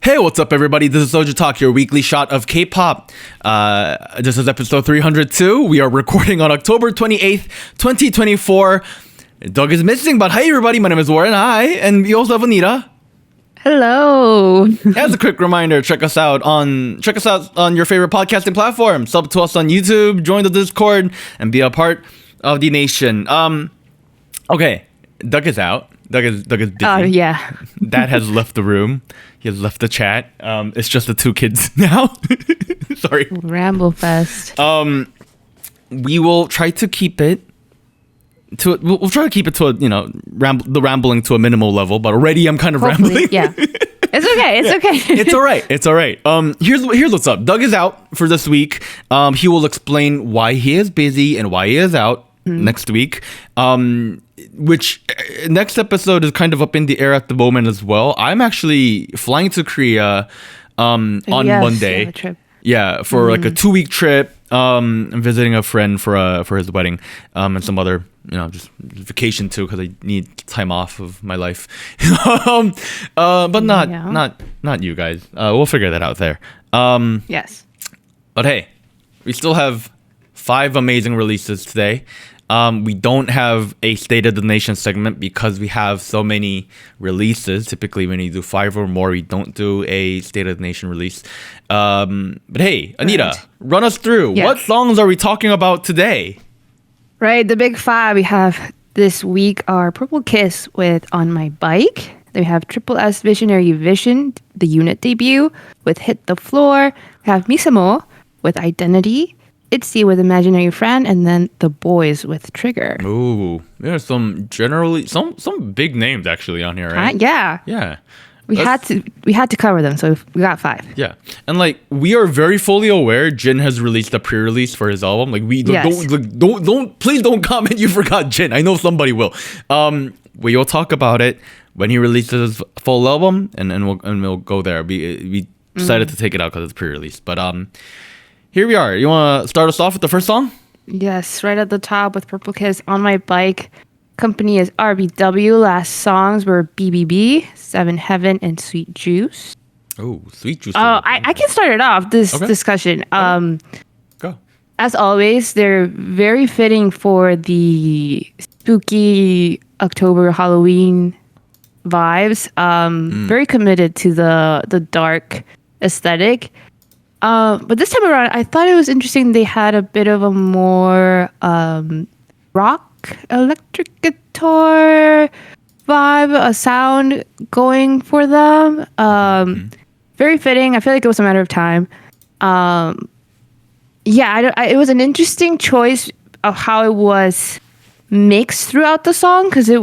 Hey, what's up, everybody? This is SojuTalk, your weekly shot of K-pop. This is episode 302. We are recording on October 28th, 2024. Doug is missing, but hi, everybody. My name is Warren. Hi. And we also have Anita. Hello. As a quick reminder, check us out on your favorite podcasting platform. Sub to us on YouTube, join the Discord, and be a part of the nation. Okay, Doug is out. Doug is busy. Oh, yeah. Dad has left the room. He has left the chat. It's just the two kids now. Sorry. Ramble fest. We will try to keep it to we'll try to keep it to a, the rambling to a minimal level, but already I'm kind of rambling. Yeah. It's okay. It's okay. It's all right. It's all right. Here's what's up. Doug is out for this week. He will explain why he is busy and why he is out next week. Which next episode is kind of up in the air at the moment as well. I'm actually flying to Korea on Monday. Yeah, trip. Yeah, for like a 2-week trip. I'm visiting a friend for his wedding, and some other just vacation too, because I need time off of my life. But not you guys. We'll figure that out there. Yes. But hey, we still have 5 amazing releases today. We don't have a State of the Nation segment because we have so many releases. Typically, when you do 5 or more, we don't do a State of the Nation release. But hey, Anita, run us through. Yes. What songs are we talking about today? Right. The big 5 we have this week are Purple Kiss with On My Bike. Then we have tripleS Visionary Vision, the unit debut, with Hit the Floor. We have MISAMO with Identity. ITZY with Imaginary Friend, and then the Boyz with Trigger. Ooh, there's some big names actually on here, right? Yeah. Yeah. We had to cover them, so we got 5. Yeah, and like we are very fully aware, Jin has released a pre-release for his album. Like don't please don't comment you forgot Jin. I know somebody will. We will talk about it when he releases his full album, and we'll go there. We decided to take it out because it's pre-release, but here we are. You want to start us off with the first song? Yes, right at the top with Purple Kiss, On My Bike. Company is RBW. Last songs were BBB, Seven Heaven, and Sweet Juice. Oh, Sweet Juice. Oh, I can start it off, this discussion. Go. As always, they're very fitting for the spooky October Halloween vibes. Very committed to the dark aesthetic. But this time around, I thought it was interesting. They had a bit of a more rock, electric guitar vibe, a sound going for them. Very fitting. I feel like it was a matter of time. It was an interesting choice of how it was mixed throughout the song, because it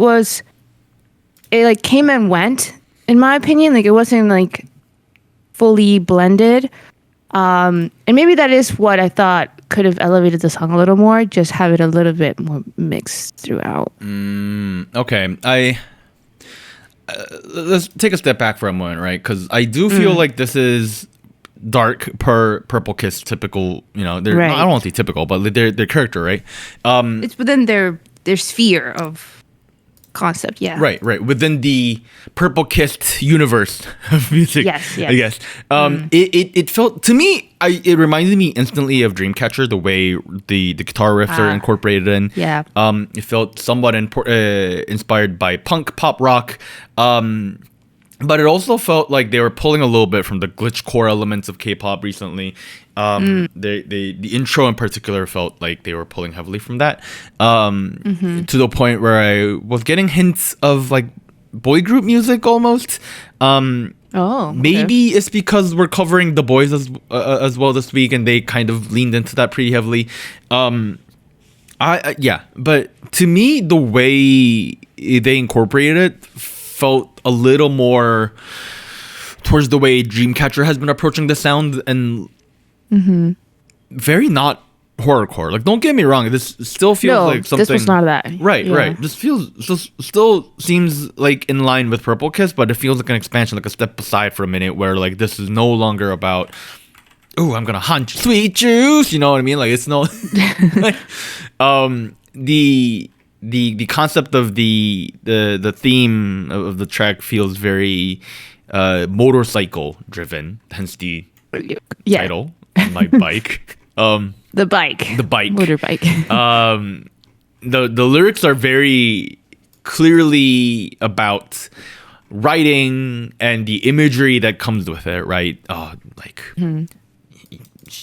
like came and went, in my opinion. Like it wasn't like fully blended. And maybe that is what I thought could have elevated the song a little more, just have it a little bit more mixed throughout. Okay. Let's take a step back for a moment, right? Because I do feel like this is dark per Purple Kiss typical, they're right. I don't want to say typical, but their character, right? It's within their sphere of concept, yeah. Right. Within the Purple Kissed universe of music, yes. I guess. It felt to me. It reminded me instantly of Dreamcatcher, the way the guitar riffs are incorporated in. Yeah. It felt somewhat inspired by punk pop rock. But it also felt like they were pulling a little bit from the glitchcore elements of K-pop recently. The intro in particular felt like they were pulling heavily from that, to the point where I was getting hints of like boy group music almost. Maybe it's because we're covering the Boyz as well this week, and they kind of leaned into that pretty heavily. But to me, the way they incorporated it felt a little more towards the way Dreamcatcher has been approaching the sound, and very not horrorcore. Like, don't get me wrong, this still feels like something. This was not that. Right. This still seems like in line with Purple Kiss, but it feels like an expansion, like a step aside for a minute, where like this is no longer about, oh, I'm gonna hunt Sweet Juice. You know what I mean? Like, it's no. The concept of the theme of the track feels very motorcycle driven, hence the title on my bike. The bike. Motorbike. The lyrics are very clearly about writing and the imagery that comes with it, right?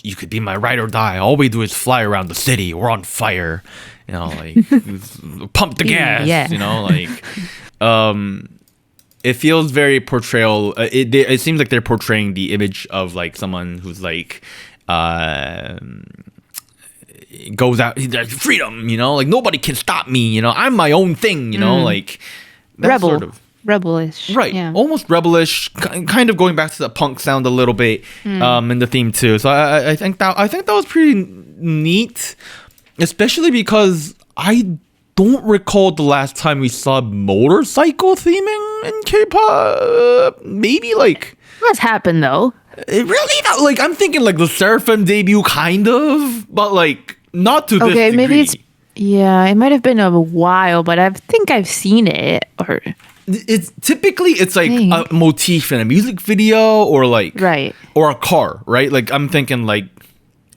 You could be my ride or die. All we do is fly around the city. We're on fire. Pump the gas. It feels very portrayal. It seems like they're portraying the image of like someone who's like goes out, he's like freedom, like nobody can stop me, I'm my own thing, like that rebel, sort of rebellish, right? Yeah. Almost rebellish, kind of going back to the punk sound a little bit, in the theme too. So I think that was pretty neat, especially because I don't recall the last time we saw motorcycle theming in K-pop. Maybe like what's happened though. It really not, like I'm thinking like the Seraphim debut kind of, but like not to this degree. Maybe it might have been a while, but I think I've seen it. Or it's like a motif in a music video or like or a car, right? Like I'm thinking like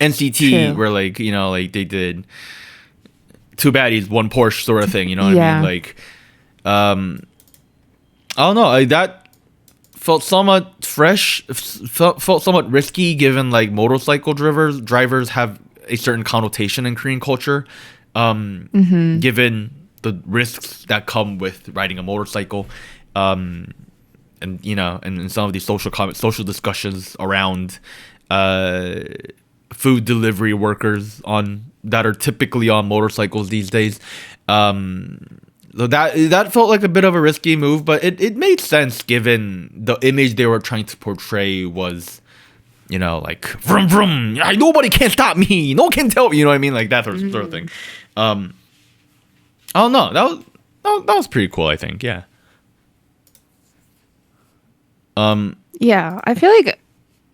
NCT where like like they did two baddies, one Porsche sort of thing, what I mean? Like I don't know, that felt somewhat fresh, felt somewhat risky given like motorcycle drivers have a certain connotation in Korean culture, given the risks that come with riding a motorcycle, and and some of these social discussions around food delivery workers that are typically on motorcycles these days. So that felt like a bit of a risky move, but it made sense given the image they were trying to portray was, like vroom vroom, nobody can stop me, no one can tell me, what I mean, like that sort of thing. I don't know, that was pretty cool, I think. Yeah. Yeah, I feel like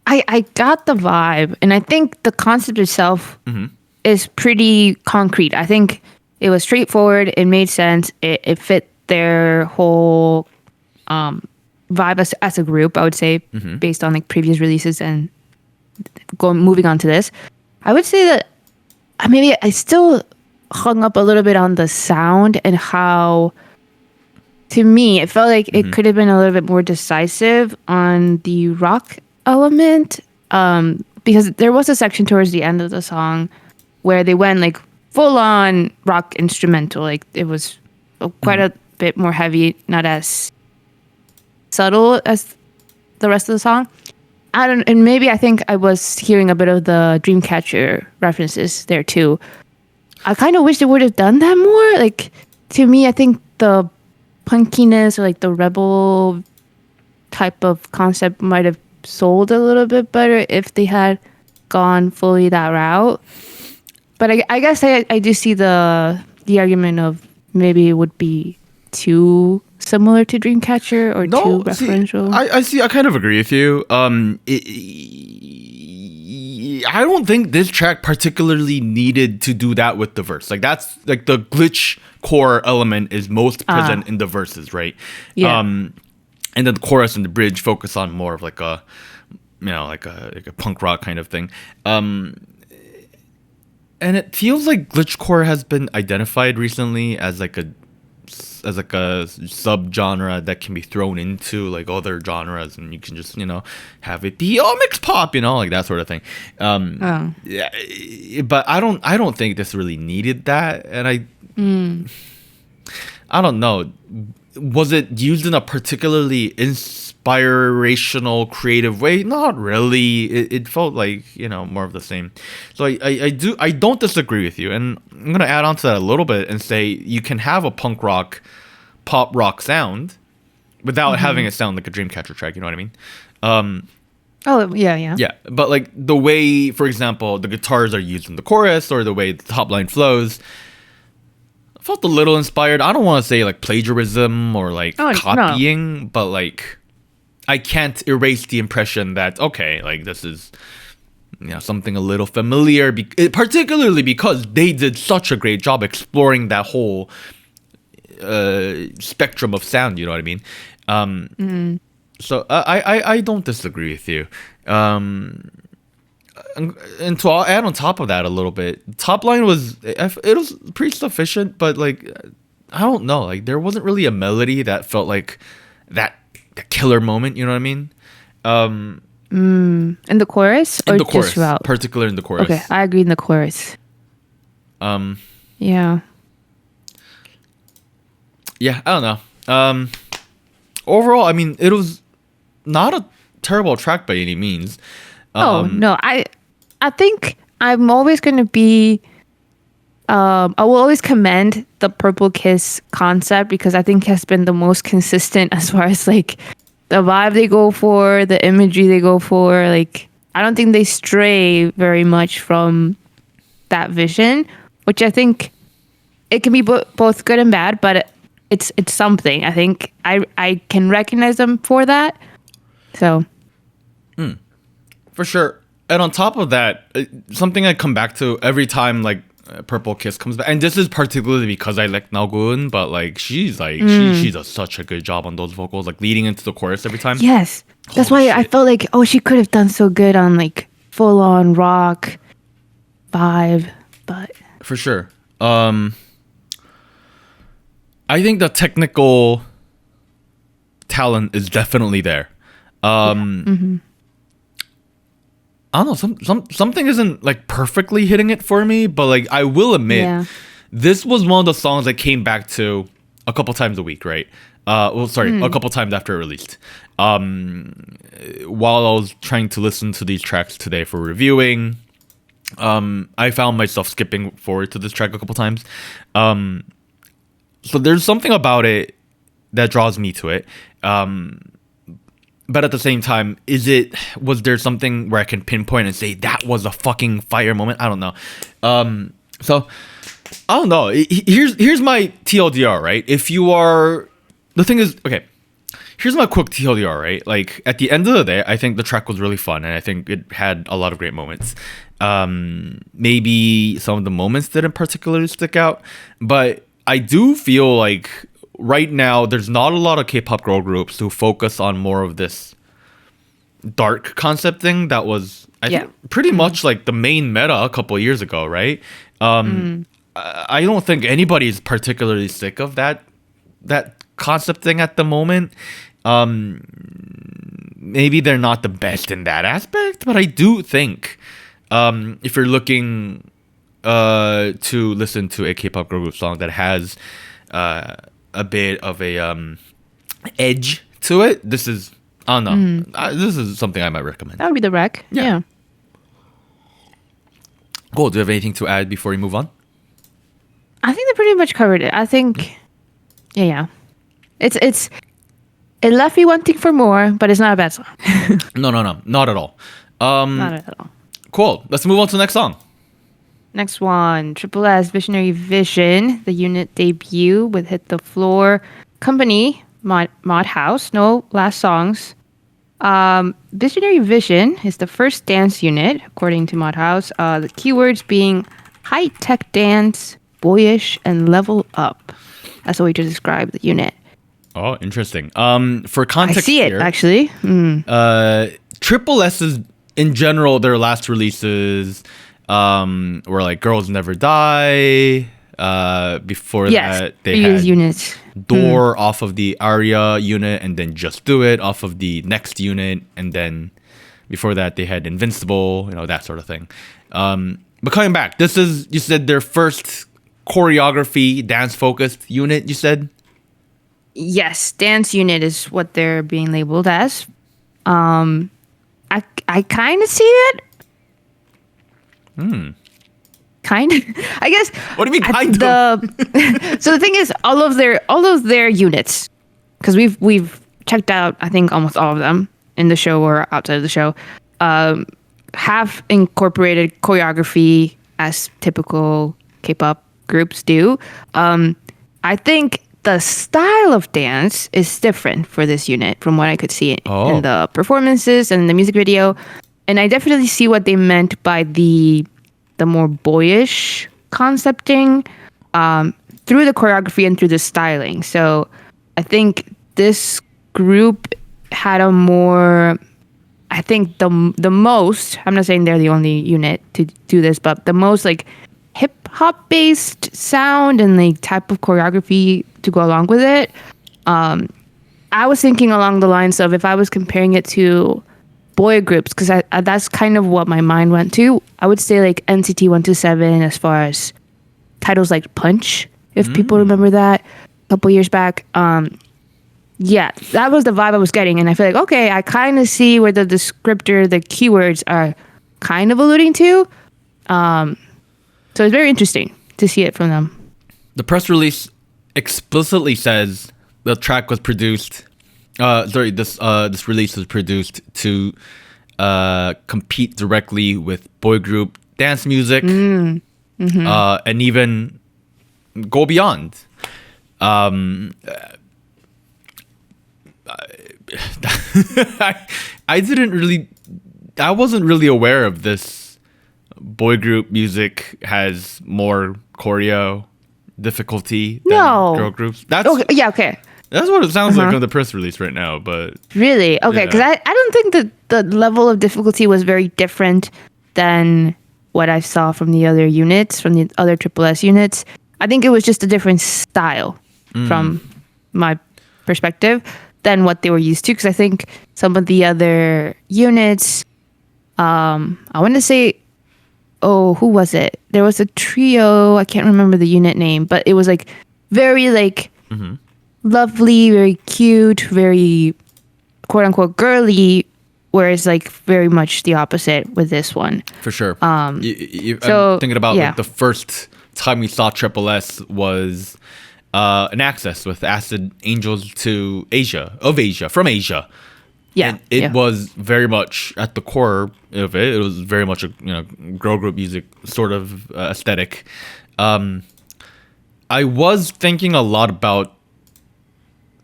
I got the vibe, and I think the concept itself is pretty concrete. I think it was straightforward. It made sense. It fit their whole vibe as a group, I would say, based on like previous releases and moving on to this. I would say that maybe I still hung up a little bit on the sound and how, to me, it felt like it could have been a little bit more decisive on the rock element, because there was a section towards the end of the song where they went like full on rock instrumental. Like it was quite a bit more heavy, not as subtle as the rest of the song. And maybe I think I was hearing a bit of the Dreamcatcher references there too. I kind of wish they would have done that more. Like to me, I think the punkiness or like the rebel type of concept might have sold a little bit better if they had gone fully that route. But I guess I do see the argument of maybe it would be too similar to Dreamcatcher or too referential. I kind of agree with you. I don't think this track particularly needed to do that with the verse. Like that's like the glitch core element is most present in the verses, right? Yeah. And then the chorus and the bridge focus on more of like a like a punk rock kind of thing. And it feels like glitchcore has been identified recently as like a subgenre that can be thrown into like other genres, and you can just have it be mixed pop, like that sort of thing. Yeah, but I don't think this really needed that, and I don't know. Was it used in a particularly inspirational, creative way? Not really. It felt like more of the same. So I don't disagree with you, and I'm gonna add on to that a little bit and say you can have a punk rock, pop rock sound without having it sound like a Dreamcatcher track. You know what I mean? Yeah. But like the way, for example, the guitars are used in the chorus or the way the top line flows, felt a little inspired. I don't want to say like plagiarism or like copying, but like I can't erase the impression that okay, like this is something a little familiar, particularly because they did such a great job exploring that whole spectrum of sound. You know what I mean? So I don't disagree with you. And to add on top of that a little bit, top line was it was pretty sufficient, but like I don't know, like there wasn't really a melody that felt like that killer moment. You know what I mean? In the chorus or In the chorus, just throughout? particular in the chorus. Okay, I agree in the chorus. Yeah. Yeah, I don't know. Overall, I mean, it was not a terrible track by any means. No, I think I'm always going to be. I will always commend the Purple Kiss concept because I think it has been the most consistent as far as like the vibe they go for, the imagery they go for. Like, I don't think they stray very much from that vision, which I think it can be both good and bad, but it's something. I think I can recognize them for that. So, For sure. And on top of that, something I come back to every time like Purple Kiss comes back, and this is particularly because I like Nagun, but like she's like she does such a good job on those vocals, like leading into the chorus every time. yes, that's Holy why I shit. felt like she could have done so good on like full on rock vibe, but For sure. I think the technical talent is definitely there. I don't know, something isn't like perfectly hitting it for me, but like I will admit, this was one of the songs I came back to a couple times a week, right? A couple times after it released. While I was trying to listen to these tracks today for reviewing, I found myself skipping forward to this track a couple times. So there's something about it that draws me to it. But at the same time, was there something where I can pinpoint and say that was a fucking fire moment? I don't know. So I don't know. Here's my TLDR, right? The thing is, okay, here's my quick TLDR, right? Like at the end of the day, I think the track was really fun and I think it had a lot of great moments. Maybe some of the moments didn't particularly stick out, but I do feel like right now there's not a lot of K-pop girl groups who focus on more of this dark concept thing that was I think pretty much like the main meta a couple of years ago, right? I don't think anybody's particularly sick of that concept thing at the moment. Maybe they're not the best in that aspect, but I do think if you're looking to listen to a K-pop girl group song that has a bit of a edge to it, this is I don't know. This is something I might recommend. that would be the rec. Yeah. Cool. Do you have anything to add before we move on? I think they pretty much covered it. I think, yeah. It left me wanting for more, but it's not a bad song. No, not at all. Not at all. Cool. Let's move on to the next song. Next one, tripleS Visionary Vision, the unit debut with Hit the Floor Company, Mod House, no last songs. Visionary Vision is the first dance unit, according to Mod House. The keywords being high-tech dance, boyish, and level up. That's a way to describe the unit. Oh, interesting. For context, I see it, here, actually. tripleS's in general, their last releases were like Girls Never Die. Before that, they had units. Door off of the Aria unit, and then Just Do It off of the next unit, and then before that they had Invincible, that sort of thing. But coming back, this is, you said, their first choreography dance focused unit, you said? Yes, dance unit is what they're being labeled as. I kind of see it. Kind of, I guess. What do you mean kind of? So the thing is, all of their units, because we've checked out, I think, almost all of them in the show or outside of the show, have incorporated choreography as typical K-pop groups do. I think the style of dance is different for this unit from what I could see in the performances and the music video. And I definitely see what they meant by the more boyish concepting through the choreography and through the styling. So I think this group had a more, I think the most, I'm not saying they're the only unit to do this, but the most like hip hop based sound and like type of choreography to go along with it. I was thinking along the lines of, if I was comparing it to boy groups, because that's kind of what my mind went to, I would say like NCT 127 as far as titles like Punch, if people remember that a couple years back. Yeah, that was the vibe I was getting, and I feel like, okay, I kind of see where the descriptor, the keywords are kind of alluding to. So it's very interesting to see it from them. The press release explicitly says the track was produced. This release was produced to compete directly with boy group dance music, and even go beyond. I wasn't really aware of this. Boy group music has more choreo difficulty than girl groups. That's okay. That's what it sounds like on the press release right now. But really, okay, because I don't think that the level of difficulty was very different than what I saw from the other units, from the other tripleS units. I think it was just a different style from my perspective than what they were used to. Because I think some of the other units, I want to say, who was it? There was a trio. I can't remember the unit name, but it was like very like lovely, very cute, very quote unquote girly. Whereas like very much the opposite with this one. For sure. So I'm thinking about like the first time we saw tripleS was an Access with Acid Angels to from Asia. Yeah, and it was very much at the core of it. It was very much a girl group music sort of aesthetic. I was thinking a lot about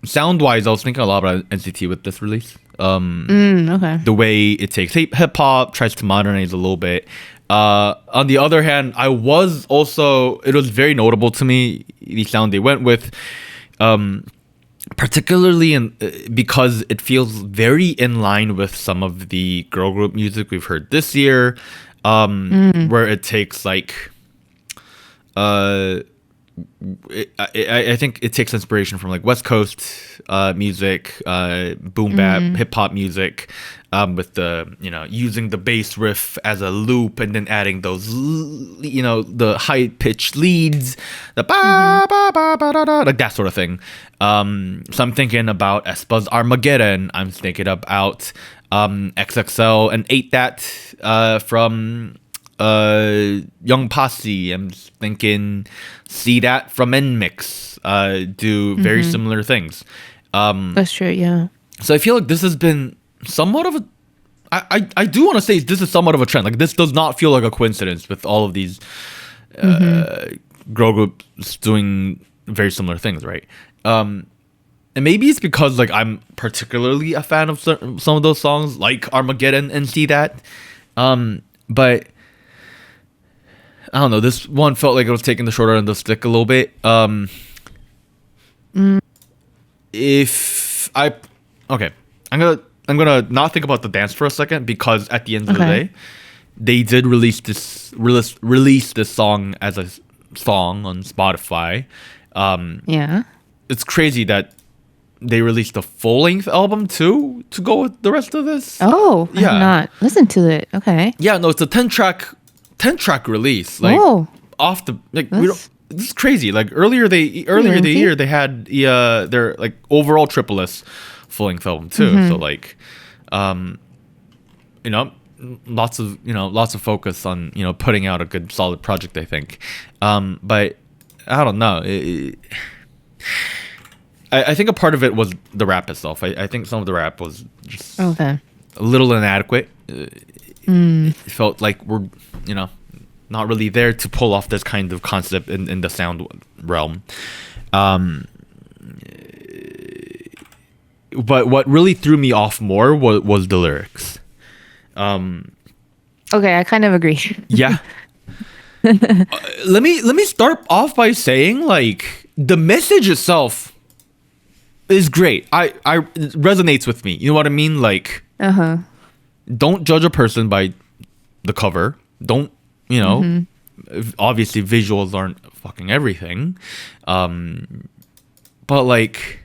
sound wise. I was thinking a lot about NCT with this release. The way it takes hip hop, tries to modernize a little bit. On the other hand, it was very notable to me the sound they went with. Particularly because it feels very in line with some of the girl group music we've heard this year, where it takes like, I think it takes inspiration from like West Coast music, boom bap, hip hop music, with the using the bass riff as a loop and then adding those the high pitched leads, the ba ba ba ba da da, like that sort of thing. So I'm thinking about aespa's Armageddon. I'm thinking about XXL and Ate That from Young Posse. I'm thinking See That from NMIX. Do very similar things. That's true, yeah. So I feel like this has been somewhat of a I do want to say this is somewhat of a trend. Like, this does not feel like a coincidence with all of these girl groups doing very similar things, right? And maybe it's because like I'm particularly a fan of some of those songs, like Armageddon and See That. But I don't know. This one felt like it was taking the shorter end of the stick a little bit. I'm gonna not think about the dance for a second, because at the end of the day, they did release this song as a song on Spotify. It's crazy that they released a full-length album too to go with the rest of this. Oh, I have not listened to it. Okay. Yeah, no, it's a 10-track release. Like off the like this is crazy. Like earlier the year they had their like overall tripleS full-length album too. So like lots of focus on putting out a good solid project, I think. But I don't know. I think a part of it was the rap itself. I think some of the rap was just a little inadequate. It felt like we're, not really there to pull off this kind of concept in the sound realm. But what really threw me off more was the lyrics. Okay, I kind of agree. Yeah. Let me start off by saying, like, the message itself is great. It resonates with me. You know what I mean? Like, don't judge a person by the cover. Don't, you know, obviously visuals aren't fucking everything. But like,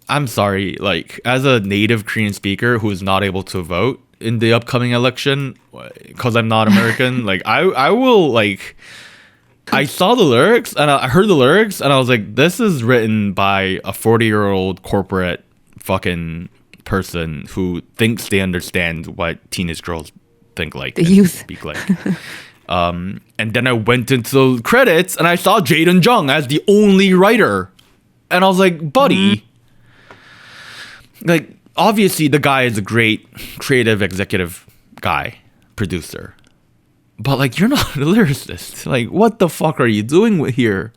I'm sorry, like, as a native Korean speaker who is not able to vote in the upcoming election because I'm not American, like, I will, like, I saw the lyrics and I heard the lyrics and I was like, this is written by a 40-year-old corporate fucking person who thinks they understand what teenage girls think like. The youth. Speak like. And then I went into the credits and I saw Jaden Jung as the only writer. And I was like, buddy, like, obviously the guy is a great creative executive guy, producer. But, like, you're not a lyricist. Like, what the fuck are you doing here?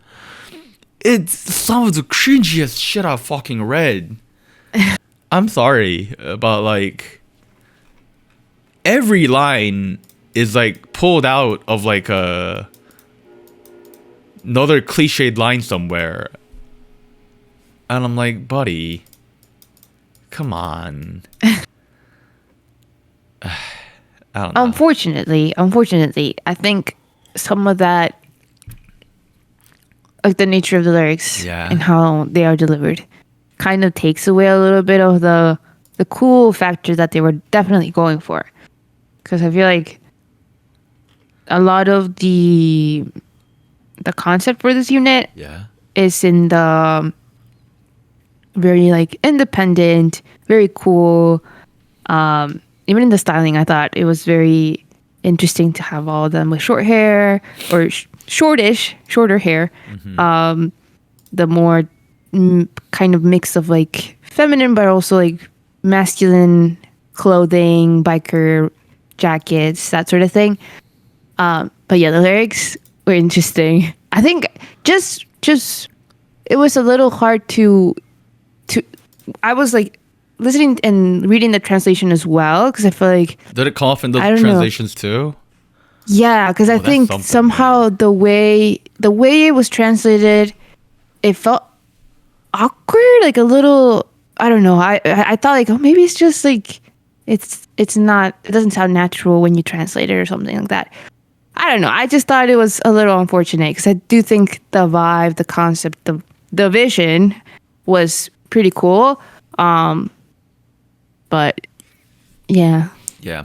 It's some of the cringiest shit I've fucking read. I'm sorry, but, like, every line is, like, pulled out of, like, another cliched line somewhere. And I'm like, buddy, come on. I don't know. Unfortunately, I think some of that, like the nature of the lyrics and how they are delivered, kind of takes away a little bit of the cool factor that they were definitely going for. Because I feel like a lot of the concept for this unit is in the very, like, independent, very cool. Even in the styling, I thought it was very interesting to have all of them with short hair or shorter hair. The more kind of mix of, like, feminine but also, like, masculine clothing, biker jackets, that sort of thing. But yeah, the lyrics were interesting. I think just it was a little hard to I was like listening and reading the translation as well, because I feel like, did it come off in the translations too? Yeah, because I think somehow the way it was translated, it felt awkward, like a little. I don't know. I thought, like, oh, maybe it's just like it's not. It doesn't sound natural when you translate it or something like that. I don't know. I just thought it was a little unfortunate, because I do think the vibe, the concept, the vision was pretty cool. But yeah. Yeah.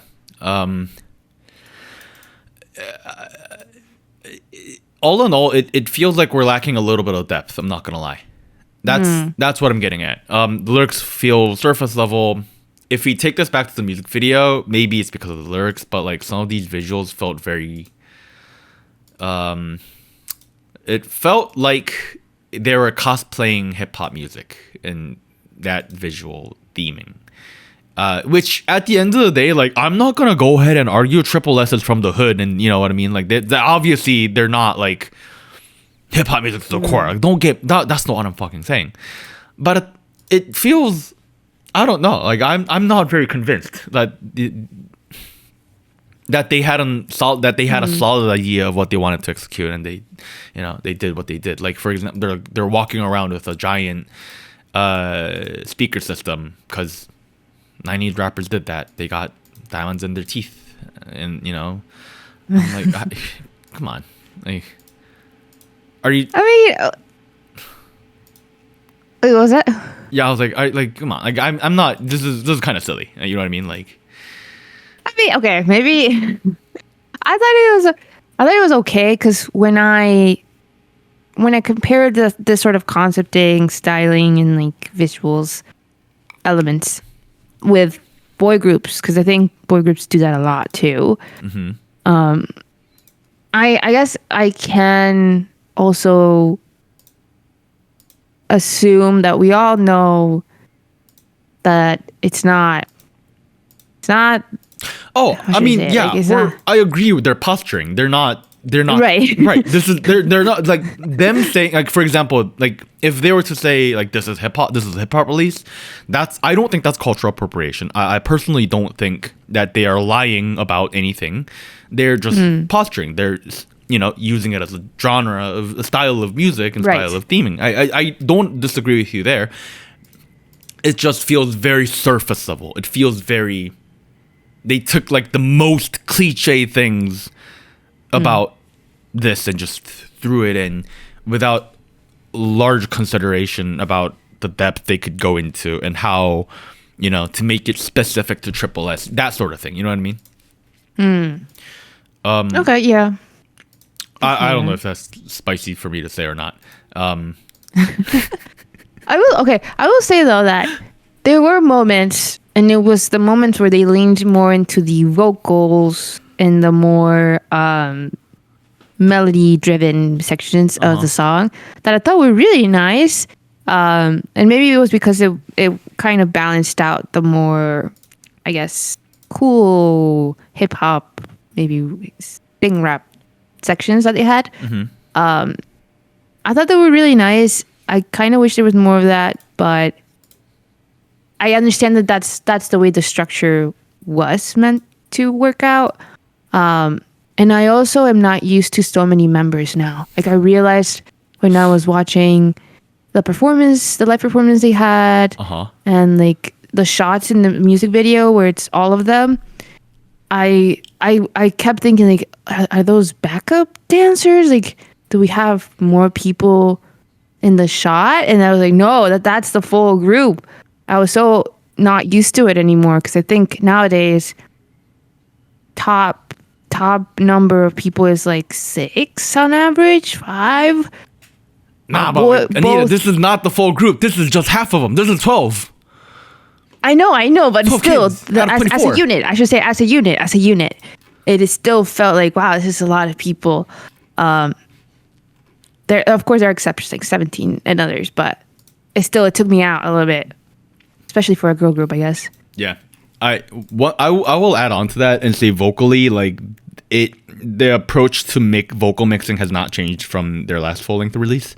All in all, it feels like we're lacking a little bit of depth. I'm not gonna lie. That's what I'm getting at. The lyrics feel surface level. If we take this back to the music video, maybe it's because of the lyrics, but, like, some of these visuals felt very. It felt like they were cosplaying hip hop music and that visual theming. Which at the end of the day, like, I'm not gonna go ahead and argue tripleS is from the hood, and you know what I mean. Like, they obviously they're not like hip hop music to the core. Like, don't get that. That's not what I'm fucking saying. But it feels, I don't know. Like, I'm not very convinced that they had a solid idea of what they wanted to execute, and they did what they did. Like, for example, they're walking around with a giant speaker system because 90s rappers did that. They got diamonds in their teeth, and I'm like, come on, like, are you? I mean, wait, what was that? Yeah, I was like, come on, like, I'm not. This is kind of silly. You know what I mean? Like, I mean, okay, maybe I thought it was okay, because when I compared this sort of concepting, styling, and, like, visuals elements with boy groups, because I think boy groups do that a lot too. I guess I can also assume that we all know that it's not. Oh, I mean, yeah, like, I agree with their posturing. They're not right. They're not, like, them saying, like, for example, like, if they were to say, like, this is hip hop release, I don't think that's cultural appropriation. I personally don't think that they are lying about anything. They're just posturing. They're using it as a genre of a style of music and Right. style of theming. I don't disagree with you there. It just feels very surface level. It feels very, they took like the most cliche things about this and just threw it in without large consideration about the depth they could go into and how, to make it specific to tripleS, that sort of thing. You know what I mean? Okay, yeah. I don't know if that's spicy for me to say or not. I will say though that there were moments, and it was the moments where they leaned more into the vocals and the more melody-driven sections of the song that I thought were really nice. And maybe it was because it kind of balanced out the more, I guess, cool hip hop, maybe sing rap sections that they had. I thought they were really nice. I kind of wish there was more of that, but I understand that that's the way the structure was meant to work out. And I also am not used to so many members now. Like I realized when I was watching the live performance they had, and like the shots in the music video where it's all of them, I kept thinking like, are those backup dancers? Like, do we have more people in the shot? And I was like, no, that's the full group. I was so not used to it anymore because I think nowadays top number of people is like 6 on average, 5. Nah, but Anita, this is not the full group. This is just half of them. This is 12. I know, but still, kids out of as 24. a unit, I should say, as a unit, it is still felt like, wow, this is a lot of people. There, of course, there are exceptions like 17 and others, but it took me out a little bit, especially for a girl group, I guess. Yeah, I will add on to that and say vocally, like the approach to vocal mixing has not changed from their last full length release.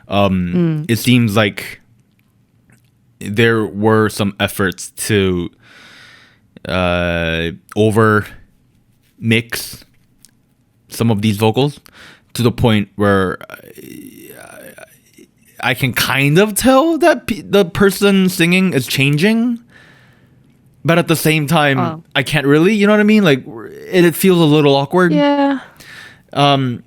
It seems like there were some efforts to over mix some of these vocals to the point where I can kind of tell that the person singing is changing, but at the same time, I can't really, you know what I mean? Like, it feels a little awkward. Yeah. And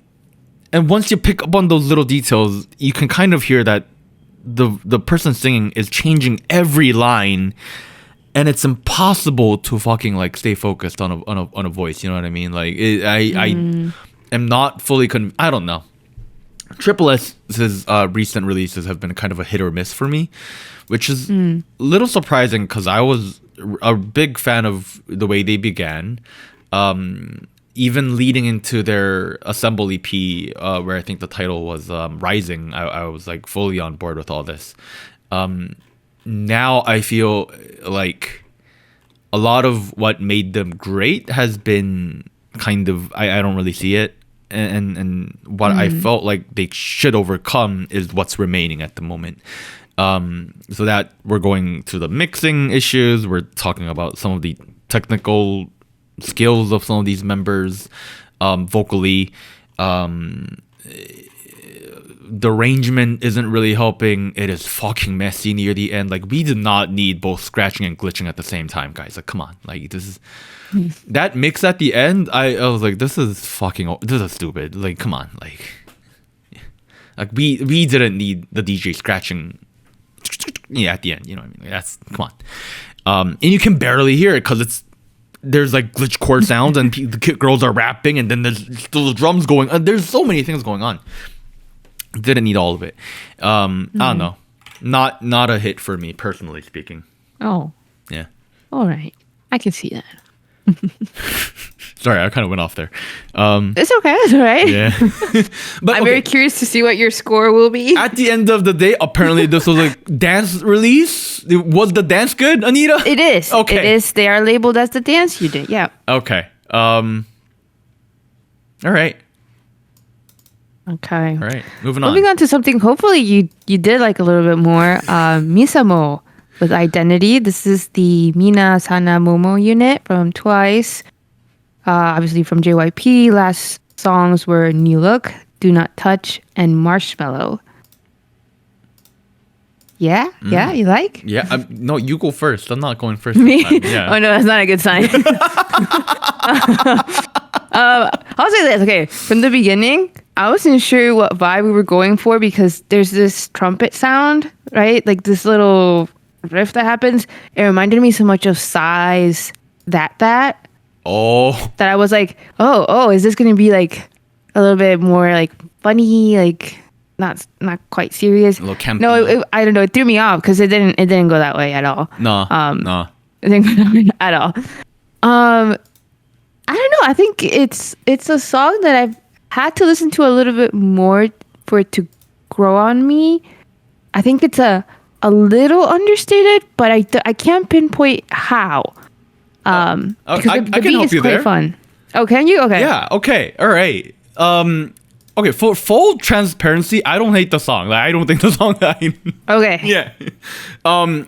once you pick up on those little details, you can kind of hear that the person singing is changing every line, and it's impossible to fucking like stay focused on a voice. You know what I mean? Like, I am not fully I don't know. tripleS's recent releases have been kind of a hit or miss for me, which is a little surprising because I was a big fan of the way they began. Even leading into their Assemble EP, where I think the title was Rising, I was like fully on board with all this. Now I feel like a lot of what made them great has been kind of, I don't really see it. And what I felt like they should overcome is what's remaining at the moment. So that we're going through the mixing issues, we're talking about some of the technical skills of some of these members, vocally. The arrangement isn't really helping. It is fucking messy near the end. Like, we did not need both scratching and glitching at the same time, guys. Like, come on. Like, this is that mix at the end. I was like, this is stupid. Like, come on. Like we didn't need the DJ scratching. Yeah, at the end. You know what I mean? Like, that's, come on. And you can barely hear it because there's like glitch chord sounds and the girls are rapping and then there's still the drums going. There's so many things going on. Didn't need all of it. I don't know. Not a hit for me, personally speaking. Oh. Yeah. All right. I can see that. Sorry, I kind of went off there. It's okay. It's all right. Yeah. But I'm very curious to see what your score will be. At the end of the day, apparently this was a dance release. Was the dance good, Anita? It is. Okay. It is. They are labeled as the dance unit. Yeah. Okay. All right. Okay. All right. Moving on. Moving on to something hopefully you did like a little bit more. MISAMO with Identity. This is the Mina Sana Momo unit from TWICE. Obviously from JYP last songs were New Look, Do Not Touch, and Marshmallow. Yeah? Yeah, you like? Yeah, no, you go first. I'm not going first. Me? This time. Yeah. Oh no, that's not a good sign. I'll say this. Okay, from the beginning, I wasn't sure what vibe we were going for because there's this trumpet sound, right? Like this little riff that happens. It reminded me so much of Psy's That. Oh. That I was like, oh, is this gonna be like a little bit more like funny, like not quite serious? A little campy. No, I don't know. It threw me off because it didn't go that way at all. No. It didn't go that way at all. I don't know. I think it's a song that I've had to listen to a little bit more for it to grow on me. I think it's a little understated, but I can't pinpoint how. Because the beat is quite fun. Oh, can you? Okay. Yeah. Okay. All right. Okay. For full transparency, I don't hate the song. Like, I don't think the song. Okay. Yeah.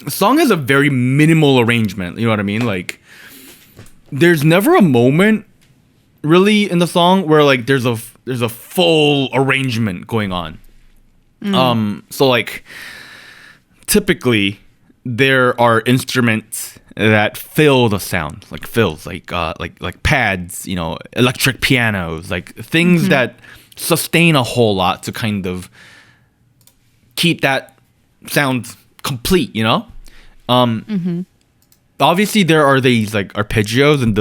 Song has a very minimal arrangement. You know what I mean? Like, there's never a moment really in the song where like there's a full arrangement going on. So like typically there are instruments that fill the sound, like fills, like pads, you know, electric pianos, like things that sustain a whole lot to kind of keep that sound complete, you know. Obviously there are these like arpeggios in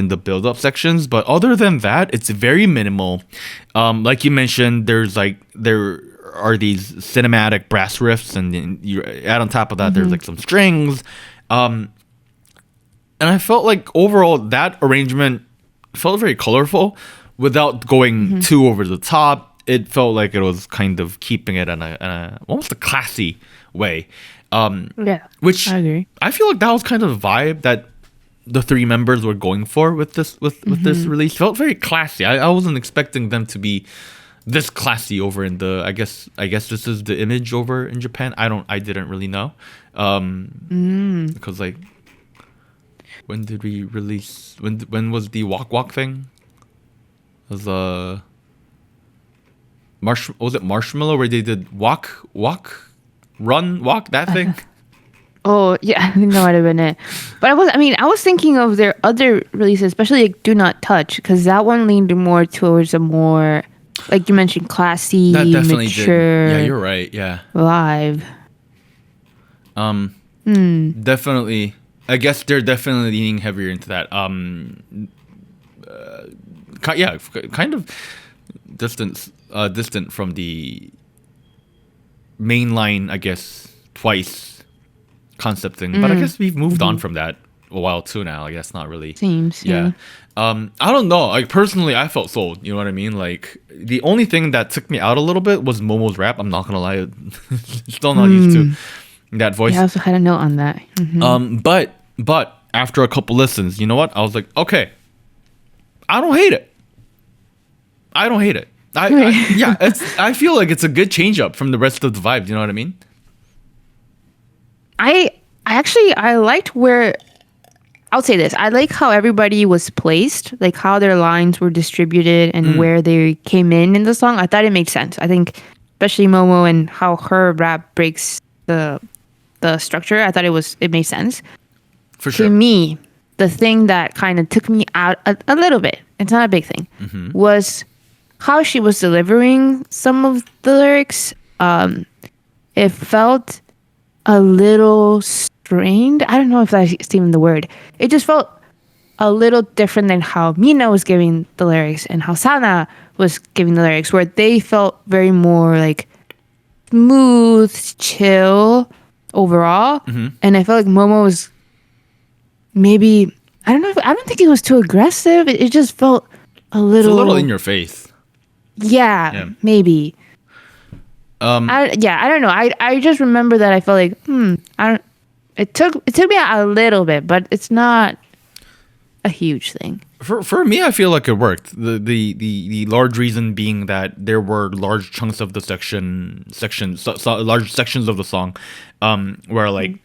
the build up sections, but other than that, it's very minimal. Like you mentioned, there are these cinematic brass riffs, and then you add on top of that, there's like some strings. And I felt like overall that arrangement felt very colorful without going too over the top. It felt like it was kind of keeping it in a almost a classy way. Which I agree. I feel like that was kind of the vibe that the three members were going for with this this release. Felt very classy. I wasn't expecting them to be this classy over in the I guess this is the image over in Japan. I didn't really know. Because like when did we release when was the walk thing? It was was it Marshmallow where they did walk that thing? Oh yeah, I think that might have been it. But I was thinking of their other releases, especially like Do Not Touch, because that one leaned more towards a more, like you mentioned, classy, that definitely mature. Did. Yeah, you're right. Yeah. Live. Definitely. I guess they're definitely leaning heavier into that. Kind of distant from the mainline, I guess, twice concept thing. But I guess we've moved on from that a while too now. I guess not really. Seems. Yeah. I don't know. Like personally, I felt sold. You know what I mean? Like the only thing that took me out a little bit was Momo's rap. I'm not gonna lie, still not used to that voice. Yeah, I also had a note on that. But after a couple listens, you know what? I was like, okay, I don't hate it. I feel like it's a good change up from the rest of the vibes. You know what I mean? I liked where, I'll say this. I like how everybody was placed, like how their lines were distributed and where they came in the song. I thought it made sense. I think especially Momo and how her rap breaks the structure. I thought it made sense. For sure. To me, the thing that kind of took me out a little bit, it's not a big thing, was how she was delivering some of the lyrics. It felt a little strained. I don't know if that's even the word. It just felt a little different than how Mina was giving the lyrics and how Sana was giving the lyrics, where they felt very more like smooth, chill overall. And I felt like Momo was maybe, I don't think it was too aggressive. It just felt a little... It's a little in your face. Yeah. Maybe. I don't know. I just remember that I felt like, it took me out a little bit, but it's not a huge thing. For me, I feel like it worked. The large reason being that there were large chunks of the sections, large sections of the song, where like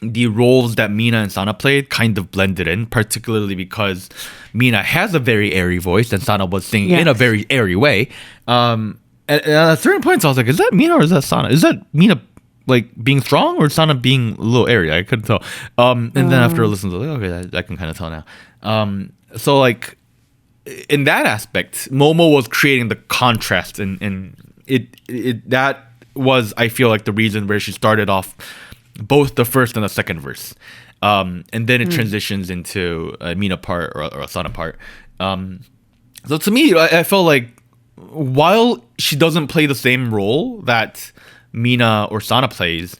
the roles that Mina and Sana played kind of blended in, particularly because Mina has a very airy voice and Sana was singing in a very airy way. At certain points, I was like, is that Mina or is that Sana? Is that Mina like being strong or Sana being a little airy? I couldn't tell. And then after I listened to it, like, okay, I can kind of tell now. So like in that aspect, Momo was creating the contrast, and it that was, I feel like, the reason where she started off both the first and the second verse. And then it transitions into a Mina part or a Sana part. So to me, I felt like while she doesn't play the same role that Mina or Sana plays,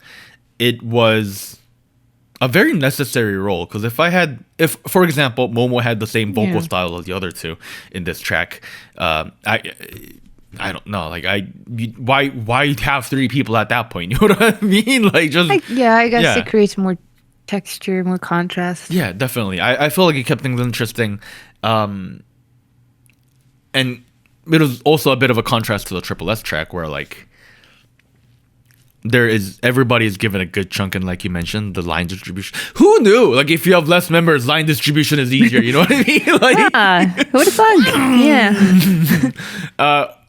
it was a very necessary role. Because if, for example, Momo had the same vocal style as the other two in this track, I don't know. Like, why have three people at that point? You know what I mean? Like, just I guess it creates more texture, more contrast. Yeah, definitely. I feel like it kept things interesting, and it was also a bit of a contrast to the tripleS track, where like everybody is given a good chunk, and like you mentioned, the line distribution. Who knew? Like, if you have less members, line distribution is easier. You know what I mean? Like, who would have thought? Yeah.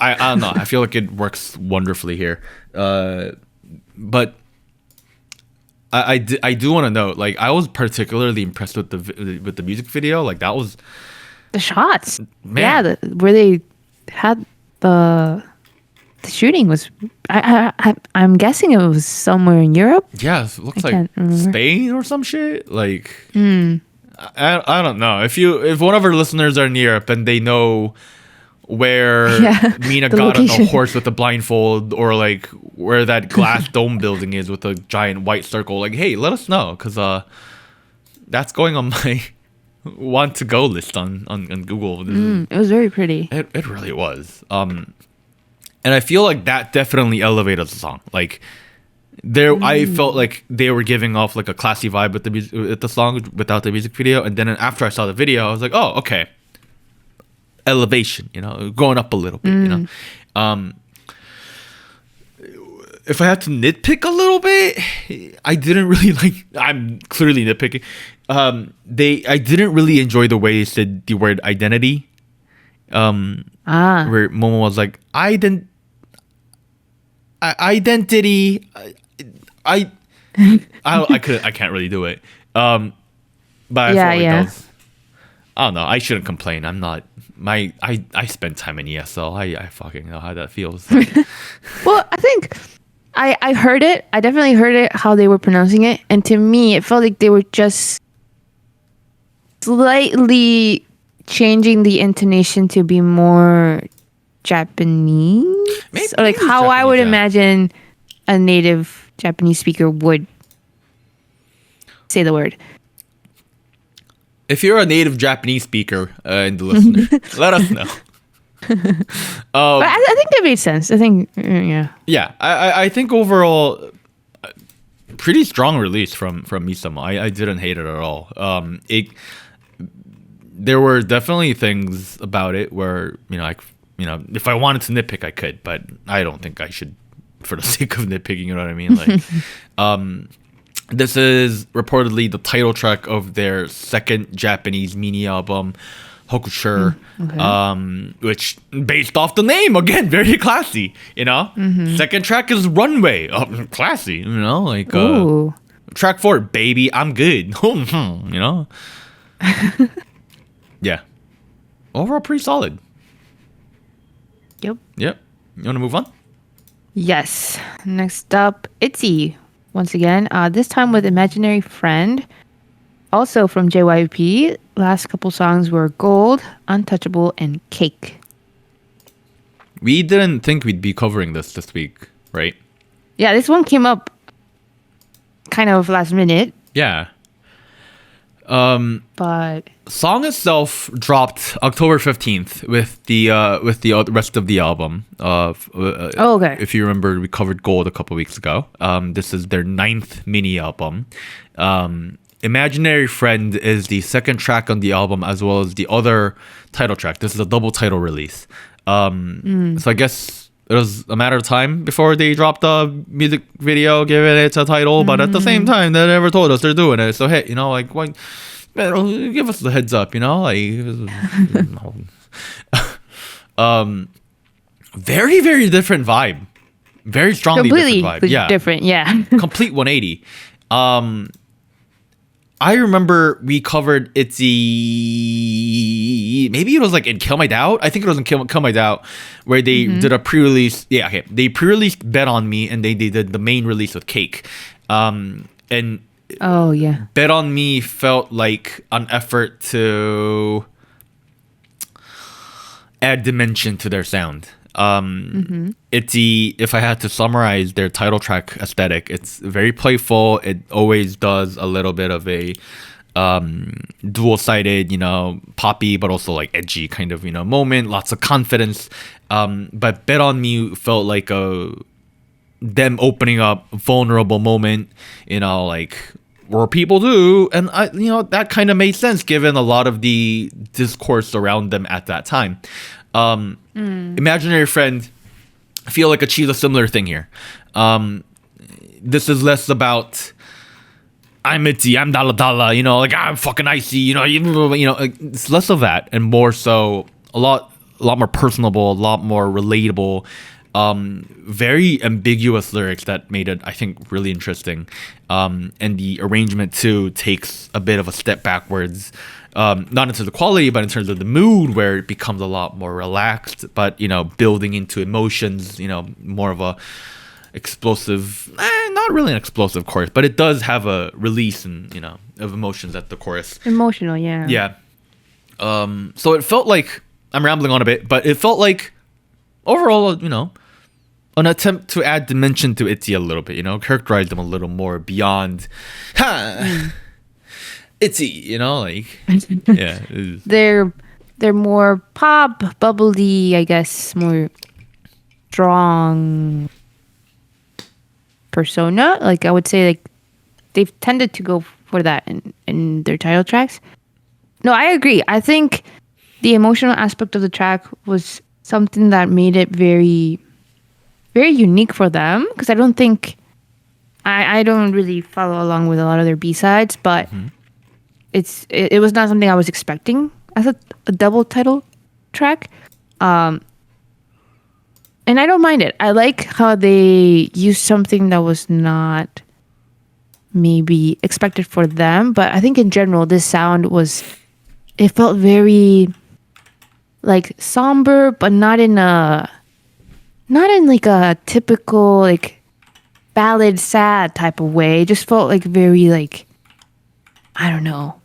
I don't know. I feel like it works wonderfully here. But I do want to note, like, I was particularly impressed with the music video. Like, that was the shots. Man. Yeah, where they had the shooting was. I'm guessing it was somewhere in Europe. Yeah, it looks like Spain or some shit. Like, I don't know. If one of our listeners are in Europe and they know where Mina got on a horse with a blindfold, or like where that glass dome building is with a giant white circle, like, hey, let us know, because that's going on my want to go list on Google. It was very pretty. It really was. And I feel like that definitely elevated the song. Like, I felt like they were giving off like a classy vibe with the song without the music video, and then after I saw the video, I was like, oh, okay, elevation, going up a little bit, If I had to nitpick a little bit, I didn't really like. I'm clearly nitpicking. I didn't really enjoy the way they said the word identity. Where Momo was like, identity. I can't really do it. But I felt like that was, I don't know. I shouldn't complain. I'm not. I spent time in ESL. I fucking know how that feels. Well, I think I heard it. I definitely heard it, how they were pronouncing it, and to me, it felt like they were just slightly changing the intonation to be more Japanese, or like how I would imagine a native Japanese speaker would say the word. If you're a native Japanese speaker and the listener, let us know. But I think that made sense. I think, yeah. I think overall, pretty strong release from MISAMO. I didn't hate it at all. There were definitely things about it where if I wanted to nitpick, I could, but I don't think I should for the sake of nitpicking. You know what I mean? Like, this is reportedly the title track of their second Japanese mini album, Hokusure, which, based off the name, again, very classy, Second track is Runway, classy, like, track 4, Baby, I'm Good, Yeah. Overall, pretty solid. Yep. You want to move on? Yes. Next up, ITZY. Once again, this time with Imaginary Friend. Also from JYP. Last couple songs were Gold, Untouchable, and Cake. We didn't think we'd be covering this week, right? Yeah, this one came up kind of last minute. Yeah. But song itself dropped October 15th with the rest of the album. Okay. If you remember, we covered Gold a couple weeks ago. This is their 9th mini album. Imaginary Friend is the second track on the album, as well as the other title track. This is a double title release. So I guess it was a matter of time before they dropped the music video, giving it a title. But at the same time, they never told us they're doing it. So hey, like, why, man, give us the heads up, like. Very, very different vibe. Very strongly Completely different vibe. Yeah, different. Yeah. Complete 180. I remember we covered ITZY. Maybe it was like in Kill My Doubt. I think it was in Kill My Doubt where they did a pre-release. Yeah, okay. They pre-released Bet on Me, and they did the main release with Cake. And oh yeah, Bet on Me felt like an effort to add dimension to their sound. ITZY, if I had to summarize their title track aesthetic, it's very playful. It always does a little bit of a dual-sided, poppy, but also like edgy kind of, moment. Lots of confidence. But Bet on Me felt like them opening up a vulnerable moment, like where people do, and that kind of made sense given a lot of the discourse around them at that time. Imaginary Friend, I feel like achieved a similar thing here. This is less about I'm ITZY, I'm Dala Dala, like I'm fucking icy, it's less of that and more so a lot more personable, a lot more relatable, very ambiguous lyrics that made it, I think, really interesting. And the arrangement too takes a bit of a step backwards. Not in terms of quality, but in terms of the mood, where it becomes a lot more relaxed, but building into emotions, more of a explosive, not really an explosive chorus, but it does have a release and of emotions at the chorus. Emotional, yeah. Yeah. So it felt like, I'm rambling on a bit, but it felt like overall, an attempt to add dimension to ITZY a little bit, characterize them a little more beyond ITZY, like, yeah. They're more pop, bubbly, I guess, more strong persona. Like, I would say, like, they've tended to go for that in their title tracks. No, I agree. I think the emotional aspect of the track was something that made it very, very unique for them, because I don't think I don't really follow along with a lot of their B-sides, but it was not something I was expecting as a double title track. And I don't mind it. I like how they used something that was not maybe expected for them, but I think in general this sound it felt very like somber, but not in like a typical like ballad sad type of way. It just felt like very like, I don't know.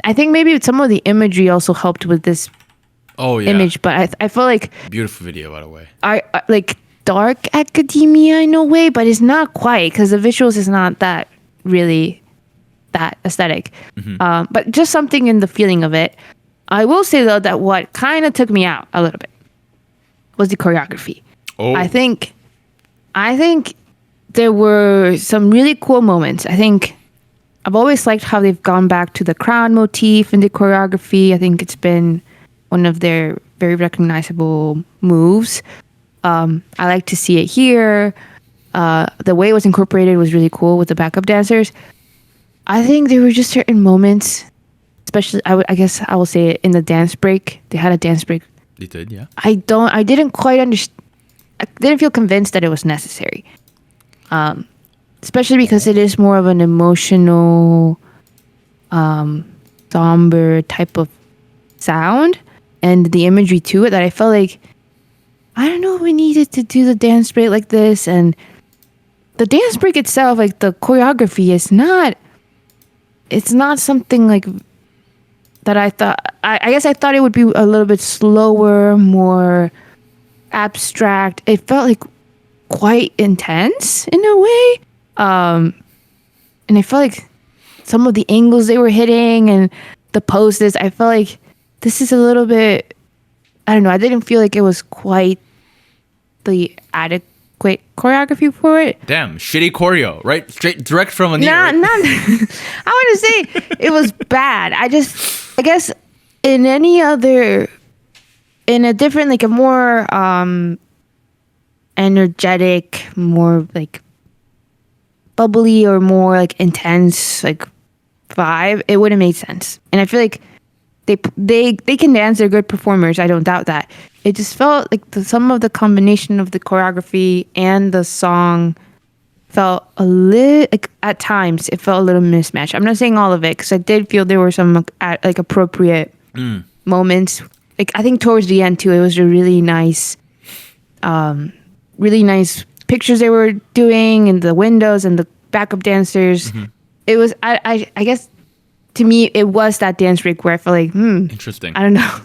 I think maybe some of the imagery also helped with this image, but I feel like beautiful video, by the way. I like dark academia in a way, but it's not quite, because the visuals is not that really that aesthetic. But just something in the feeling of it. I will say though that what kind of took me out a little bit was the choreography. I think there were some really cool moments. I think I've always liked how they've gone back to the crown motif in the choreography. I think it's been one of their very recognizable moves. I like to see it here. The way it was incorporated was really cool with the backup dancers. I think there were just certain moments, especially I guess I will say it in the dance break. They had a dance break. They did, yeah. I didn't quite understand. I didn't feel convinced that it was necessary. Especially because it is more of an emotional, somber type of sound, and the imagery to it, that I felt like, I don't know if we needed to do the dance break like this. And the dance break itself, like the choreography it's not something like that I thought. I guess I thought it would be a little bit slower, more abstract. It felt like quite intense in a way. And I felt like some of the angles they were hitting and the poses, I felt like this is a little bit, I don't know, I didn't feel like it was quite the adequate choreography for it. Damn, shitty choreo, right? Direct from a knee. Not I wouldn't say it was bad. I guess in a different, like a more energetic, more like bubbly or more like intense like vibe, it would have made sense. And I feel like they can dance, they're good performers, I don't doubt that. It just felt like some of the combination of the choreography and the song felt a little like at times it felt a little mismatched. I'm not saying all of it because I did feel there were some like appropriate moments. Like I think towards the end too, it was a really nice pictures they were doing and the windows and the backup dancers. It was I guess to me it was that dance break where I felt like interesting. I don't know.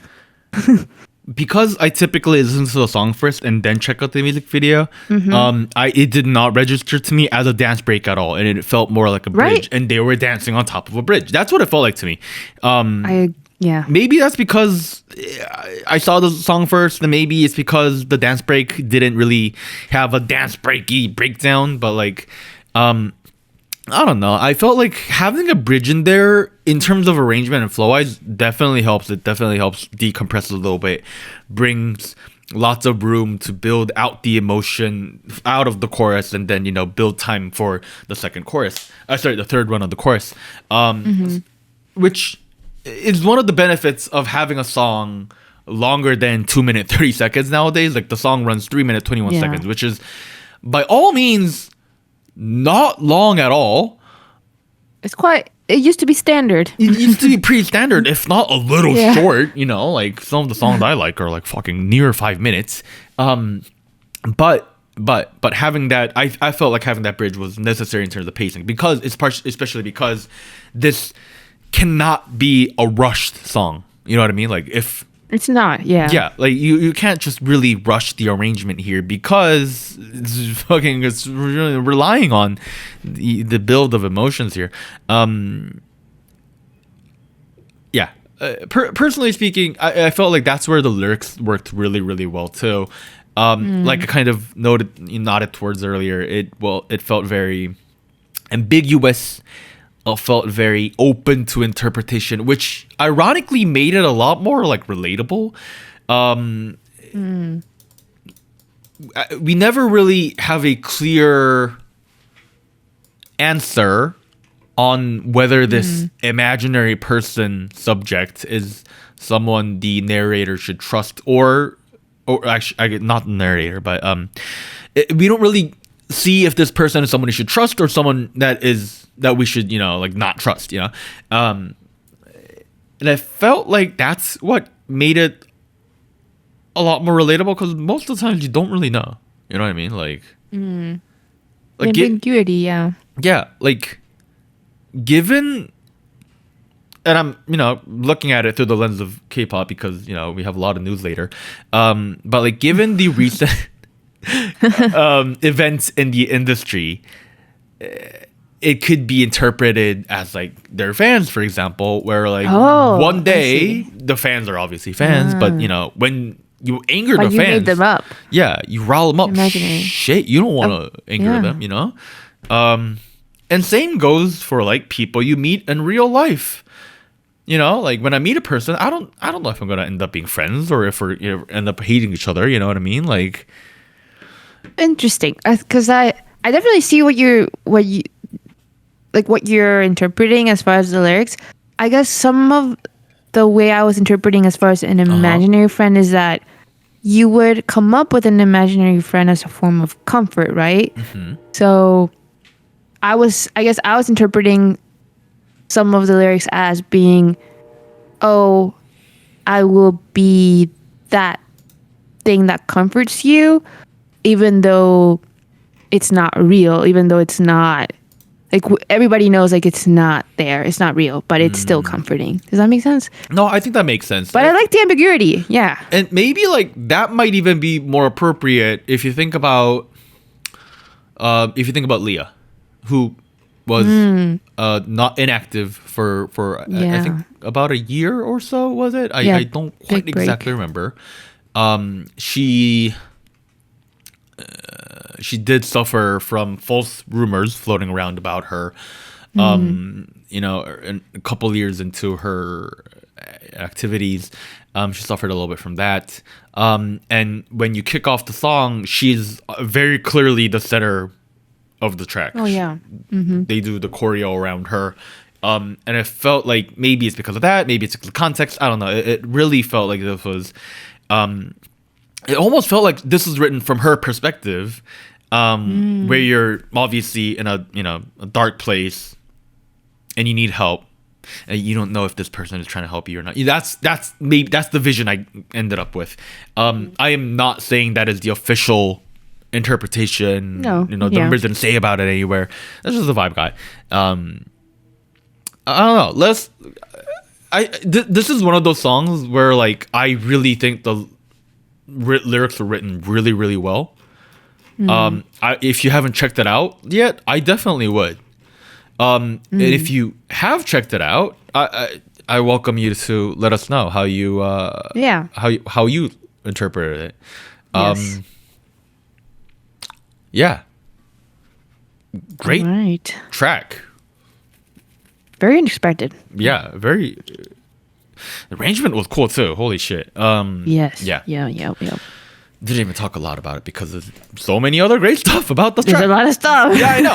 Because I typically listen to the song first and then check out the music video, it did not register to me as a dance break at all, and it felt more like a bridge, and they were dancing on top of a bridge. That's what it felt like to me. Maybe that's because I saw the song first, and maybe it's because the dance break didn't really have a dance breaky breakdown, but like, I don't know. I felt like having a bridge in there in terms of arrangement and flow wise definitely helps. It definitely helps decompress a little bit, brings lots of room to build out the emotion out of the chorus, and then, you know, build time for the second chorus. The third run of the chorus, which is one of the benefits of having a song longer than 2 minutes 30 seconds nowadays. Like the song runs 3 minutes 21 seconds, which is by all means not long at all. It used to be standard. It used to be pretty standard, if not a little short, you know, like some of the songs I like are like fucking near 5 minutes. But having that, I felt like having that bridge was necessary in terms of pacing, because especially because this cannot be a rushed song. You know what I mean? Like if it's not, yeah, like you can't just really rush the arrangement here, because it's really relying on the build of emotions here. Personally speaking, I felt like that's where the lyrics worked really, really well too. Like I kind of nodded towards earlier, it felt very ambiguous. It felt very open to interpretation, which ironically made it a lot more like relatable. We never really have a clear answer on whether this imaginary person subject is someone the narrator should trust, or actually not the narrator, but we don't really see if this person is someone we should trust or someone that we should, you know, like not trust, you know. And I felt like that's what made it a lot more relatable, because most of the times you don't really know, you know what I mean? Like ambiguity, yeah, like given, and I'm, you know, looking at it through the lens of K-pop because, you know, we have a lot of news later, but like given the recent events in the industry, it could be interpreted as like their fans, for example, where like one day the fans are obviously fans, but you know, when you anger the fans, made them up. Yeah, you rile them up. Imaginary. Shit, you don't want to anger them, you know. And same goes for like people you meet in real life. You know, like when I meet a person, I don't know if I'm gonna end up being friends or if we're, you know, end up hating each other. You know what I mean? Like, interesting, because I definitely see what you're interpreting as far as the lyrics. I guess some of the way I was interpreting as far as an imaginary friend is that you would come up with an imaginary friend as a form of comfort, right? So I guess I was interpreting some of the lyrics as being, oh, I will be that thing that comforts you, even though it's not real, even though it's not, like, everybody knows, like, it's not there, it's not real, but it's still comforting. Does that make sense? No, I think that makes sense. But I like the ambiguity, yeah. And maybe, like, that might even be more appropriate if you think about Leah, who was not inactive for I think about a year or so, was it? I don't quite exactly remember. She did suffer from false rumors floating around about her, you know, a couple years into her activities. She suffered a little bit from that. And when you kick off the song, she's very clearly the center of the track. Oh yeah. They do the choreo around her. And it felt like maybe it's because of that, maybe it's the context. I don't know. It really felt like this was. It almost felt like this was written from her perspective, where you're obviously in a dark place, and you need help, and you don't know if this person is trying to help you or not. That's the vision I ended up with. I am not saying that is the official interpretation. No, the numbers didn't say about it anywhere. That's just the vibe guy. I don't know. This is one of those songs where like I really think the lyrics are written really, really well. If you haven't checked it out yet, I definitely would. And if you have checked it out, I welcome you to let us know how you how you interpreted it. Yes. Yeah. Great Right. track. Very unexpected. Yeah, very. The arrangement was cool too. Holy shit. Yes. Yeah. Yeah. Didn't even talk a lot about it because there's so many other great stuff about the track. There's a lot of stuff. Yeah, I know.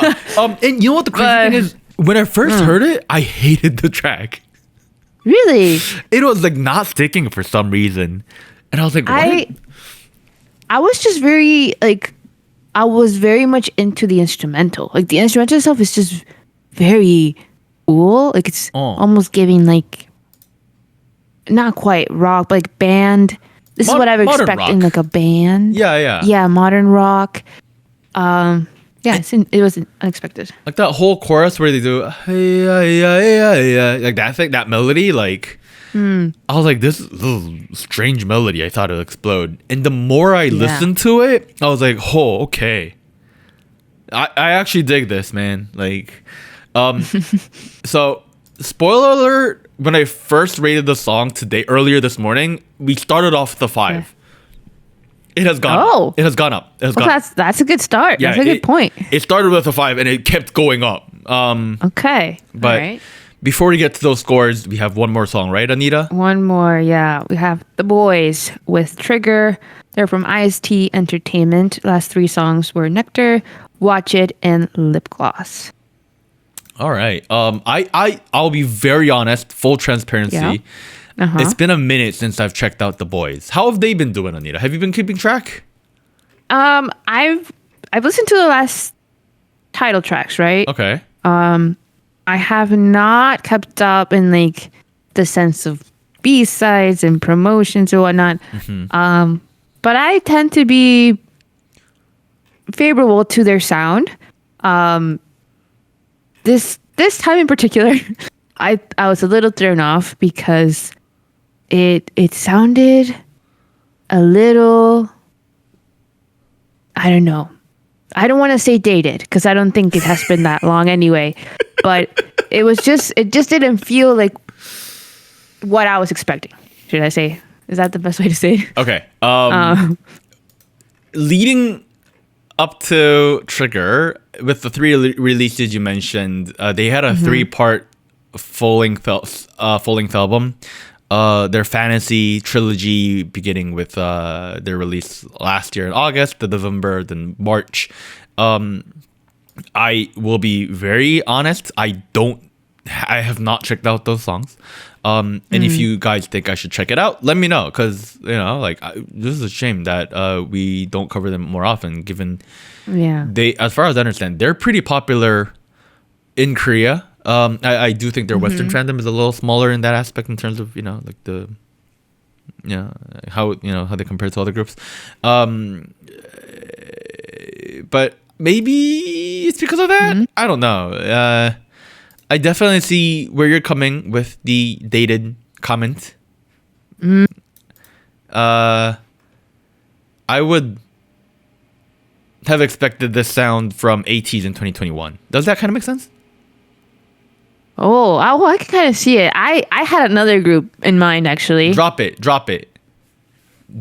And you know what the crazy thing is? When I first heard it, I hated the track. Really? It was like not sticking for some reason, and I was like, what? I was just very like, I was very much into the instrumental. Like the instrumental itself is just very cool. Like it's almost giving like, not quite rock, but like band. This is what I would expect in like a band. Yeah, modern rock. It was unexpected. Like that whole chorus where they do like that thing, that melody. Like I was like, this is a strange melody. I thought it would explode. And the more I listened to it, I was like, oh, okay. I actually dig this, man. Like, so spoiler alert. When I first rated the song earlier this morning, we started off with a 5. Yeah. It has gone up. It has gone up. That's a good start. Yeah, that's a good point. It started with a 5 and it kept going up. Okay. But all right. Before we get to those scores, we have one more song, right, Anita? One more, yeah. We have the Boyz with Trigger. They're from ITZY Entertainment. Last 3 songs were Nectar, Watch It, and Lip Gloss. All right. I'll be very honest, full transparency. Yeah. It's been a minute since I've checked out the Boyz. How have they been doing, Anita? Have you been keeping track? I've listened to the last title tracks, right? Okay. I have not kept up in like the sense of B-sides and promotions or whatnot. But I tend to be favorable to their sound. This time in particular, I was a little thrown off because it sounded a little, I don't know. I don't want to say dated because I don't think it has been that long anyway. But it just didn't feel like what I was expecting. Should I say? Is that the best way to say it? Okay. Leading up to Trigger, with the 3 releases you mentioned, they had a 3-part full-length album. Their fantasy trilogy, beginning with their release last year in August, then November, then March. I will be very honest. I have not checked out those songs. And if you guys think I should check it out, let me know, because this is a shame that we don't cover them more often. Given they, as far as I understand, they're pretty popular in Korea. I do think their Western fandom is a little smaller in that aspect in terms of how they compare to other groups. But maybe it's because of that. I don't know. I definitely see where you're coming with the dated comment. I would have expected this sound from ATEEZ in 2021. Does that kind of make sense? Oh, I can kind of see it. I had another group in mind, actually. Drop it.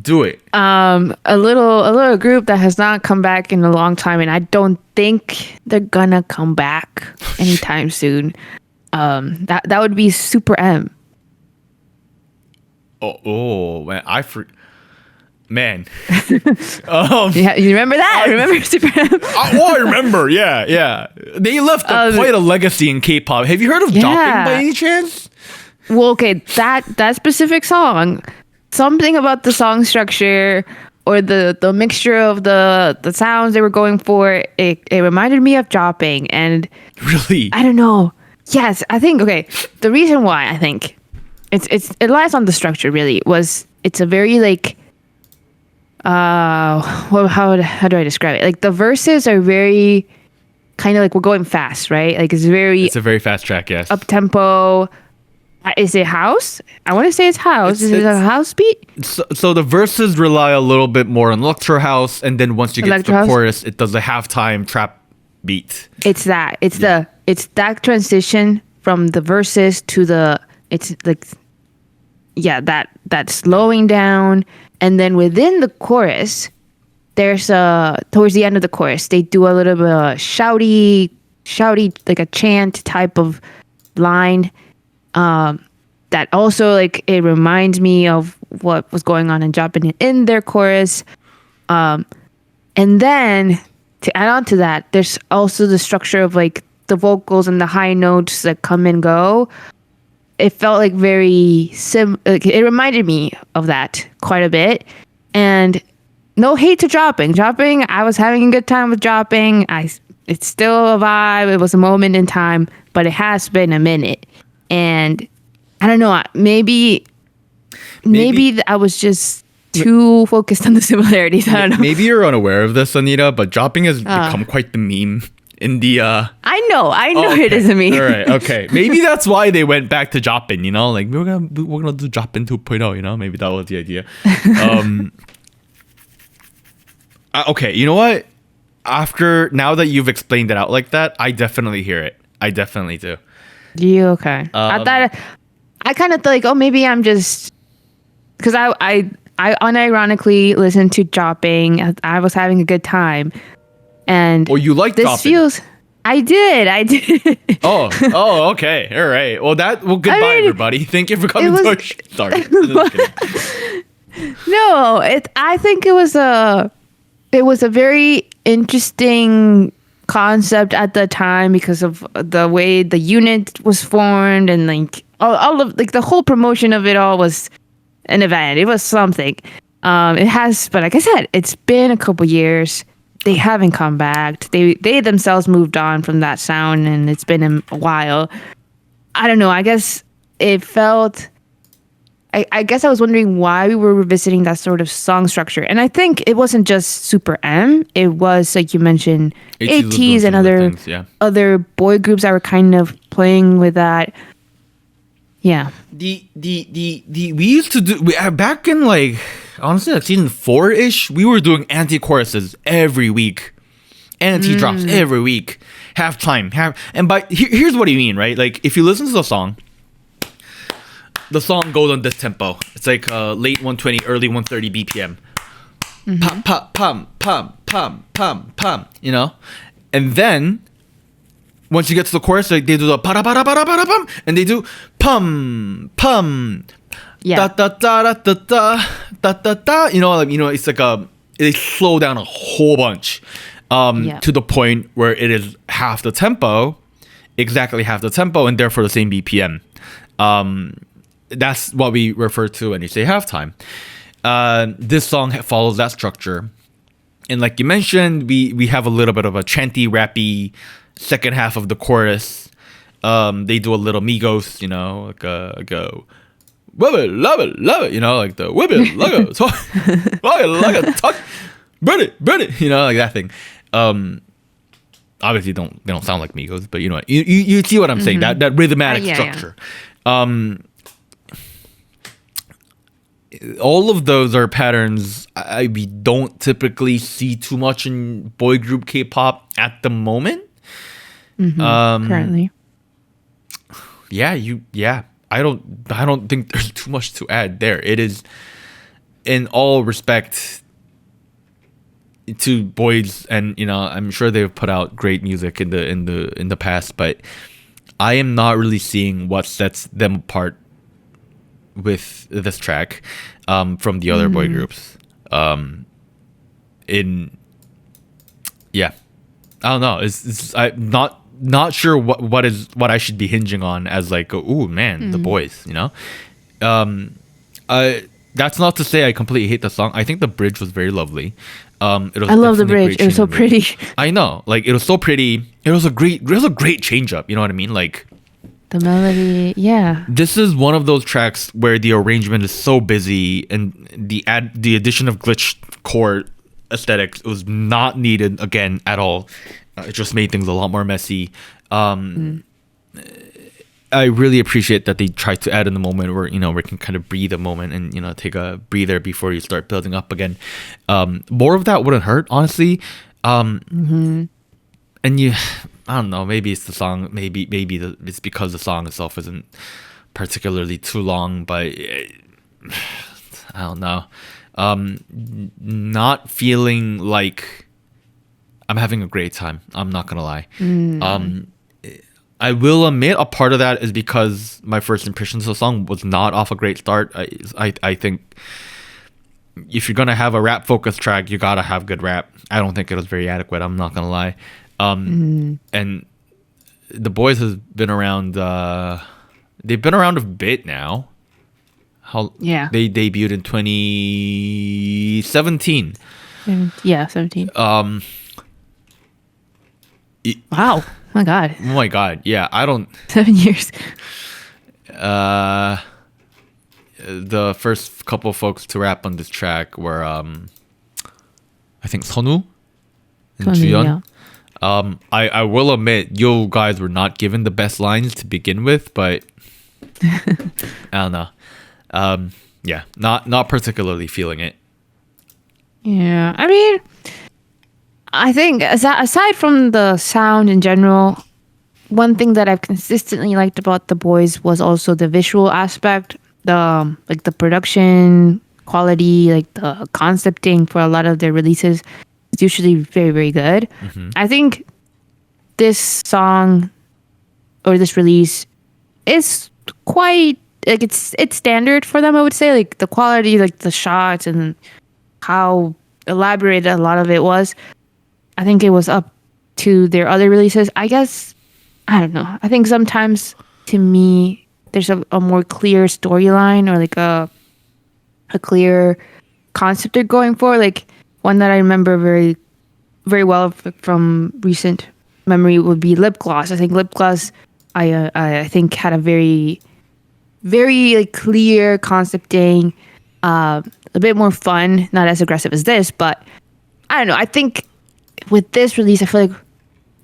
Do it. A little group that has not come back in a long time, and I don't think they're gonna come back anytime soon. That would be Super M. Man, man. Yeah, you remember that? Remember Super M? I remember. Yeah. They left quite a legacy in K-pop. Have you heard of Jopping by any chance? Well, okay, that specific song, something about the song structure or the mixture of the sounds they were going for, it reminded me of Jopping. And really, I don't know. Yes, I think, okay, the reason why I think it lies on the structure, really, was it's a very, like, how do I describe it? Like, the verses are very kind of like we're going fast, right? Like, it's a very fast track, yes. Up tempo. Is it house? I want to say it's house. Is it a house beat? So the verses rely a little bit more on electro house, and then once you get to the chorus, it does a halftime trap beat. It's that. It's that transition from the verses to it's like, yeah, that slowing down, and then within the chorus, there's towards the end of the chorus, they do a little bit of shouty, like a chant type of line. That also, like, it reminds me of what was going on in Japan in their chorus. And then to add on to that, there's also the structure of, like, the vocals and the high notes that come and go. It felt like very like, it reminded me of that quite a bit. And no hate to Jopping. Jopping, I was having a good time with Jopping. It's still a vibe. It was a moment in time, but it has been a minute. And I don't know, maybe I was just too focused on the similarities. I don't know. Maybe you're unaware of this, Anita, but Jopping has become quite the meme in the... I know okay. It is a meme. All right, okay. Maybe that's why they went back to Jopping, you know? Like, we're gonna do Jopping 2.0, you know? Maybe that was the idea. Okay, you know what? Now that you've explained it out like that, I definitely hear it. I definitely do. You okay? I thought I kind of thought, like, oh, maybe I'm just because I unironically listened to Jopping. I was having a good time, and you like this Jopping? feels. I did. Oh, okay, all right. Goodbye, everybody. Thank you for coming to our Sorry. No, I think it was a very interesting concept at the time because of the way the unit was formed, and like all of, like, the whole promotion of it all was an event. It was something. It has, but like I said, it's been a couple years. They haven't come back. They themselves moved on from that sound, and it's been a while. I don't know. I guess it felt. I guess I was wondering why we were revisiting that sort of song structure. And I think it wasn't just Super M. It was, like you mentioned, ITZY and other boy groups that were kind of playing with that. Yeah. We used to do back in, like, honestly, like season 4-ish, we were doing anti-choruses every week. Anti-drops every week. Halftime. Here's what I mean, right? Like, if you listen to the song goes on this tempo. It's like late 120, early 130 BPM. Pum, pum, pum, pum, pum, pum, pum, you know? And then, once you get to the chorus, like, they do the pa-da-pa-da-pa-da-pa-da-pum, and they do pum, pum, da-da-da-da-da-da, da-da-da, you know, like, it's like they slow down a whole bunch to the point where it is half the tempo, exactly half the tempo, and therefore the same BPM. That's what we refer to when you say halftime. This song follows that structure. And like you mentioned, we have a little bit of a chanty, rappy second half of the chorus. They do a little Migos, you know, like a whip it, love it, you know, like the whip it, love it, talk, talk, burn it, you know, like that thing. Obviously they don't sound like Migos, but you know, you see what I'm saying, that rhythmatic structure. Yeah. All of those are patterns we don't typically see too much in boy group K-pop at the moment. Currently. Yeah. I don't think there's too much to add there. It is, in all respect to Boyz, and you know, I'm sure they've put out great music in the past, but I am not really seeing what sets them apart with this track from the other boy groups. I don't know. I'm not sure what I should be hinging on as like, ooh man, the boys, you know. That's not to say I completely hate the song. I think the bridge was very lovely. I love the bridge. It was so pretty. I know, like it was so pretty. It was a great change up. You know what I mean? Like the melody, yeah. This is one of those tracks where the arrangement is so busy, and the addition of glitch core aesthetics was not needed again at all. It just made things a lot more messy. I really appreciate that they tried to add in the moment where, you know, we can kind of breathe a moment and, you know, take a breather before you start building up again. More of that wouldn't hurt, honestly. And I don't know, maybe it's the song, maybe it's because the song itself isn't particularly too long, but I don't know. Not feeling like I'm having a great time. I'm not gonna lie. I will admit a part of that is because my first impressions of the song was not off a great start. I think if you're gonna have a rap focused track, you gotta have good rap. I don't think it was very adequate. I'm not gonna lie. And the boys has been around. They've been around a bit now. They debuted in 2017. 17. Wow. My God. Oh my God. Yeah, I don't. 7 years. The first couple folks to rap on this track were I think Sonu and Juyeon. Yeah. I will admit, you guys were not given the best lines to begin with, but I don't know. Yeah, not particularly feeling it. Yeah, I mean, I think aside from the sound in general, one thing that I've consistently liked about the boys was also the visual aspect, the production quality, like the concepting for a lot of their releases is usually very, very good. I think this song or this release is quite like it's standard for them, I would say. Like the quality, like the shots and how elaborated a lot of it was. I think it was up to their other releases. I guess, I don't know. I think sometimes to me there's a more clear storyline or like a clear concept they're going for. Like one that I remember very, very well from recent memory would be Lip Gloss. I think Lip Gloss I think had a very, very like clear concepting, a bit more fun, not as aggressive as this, but I don't know. I think with this release, I feel like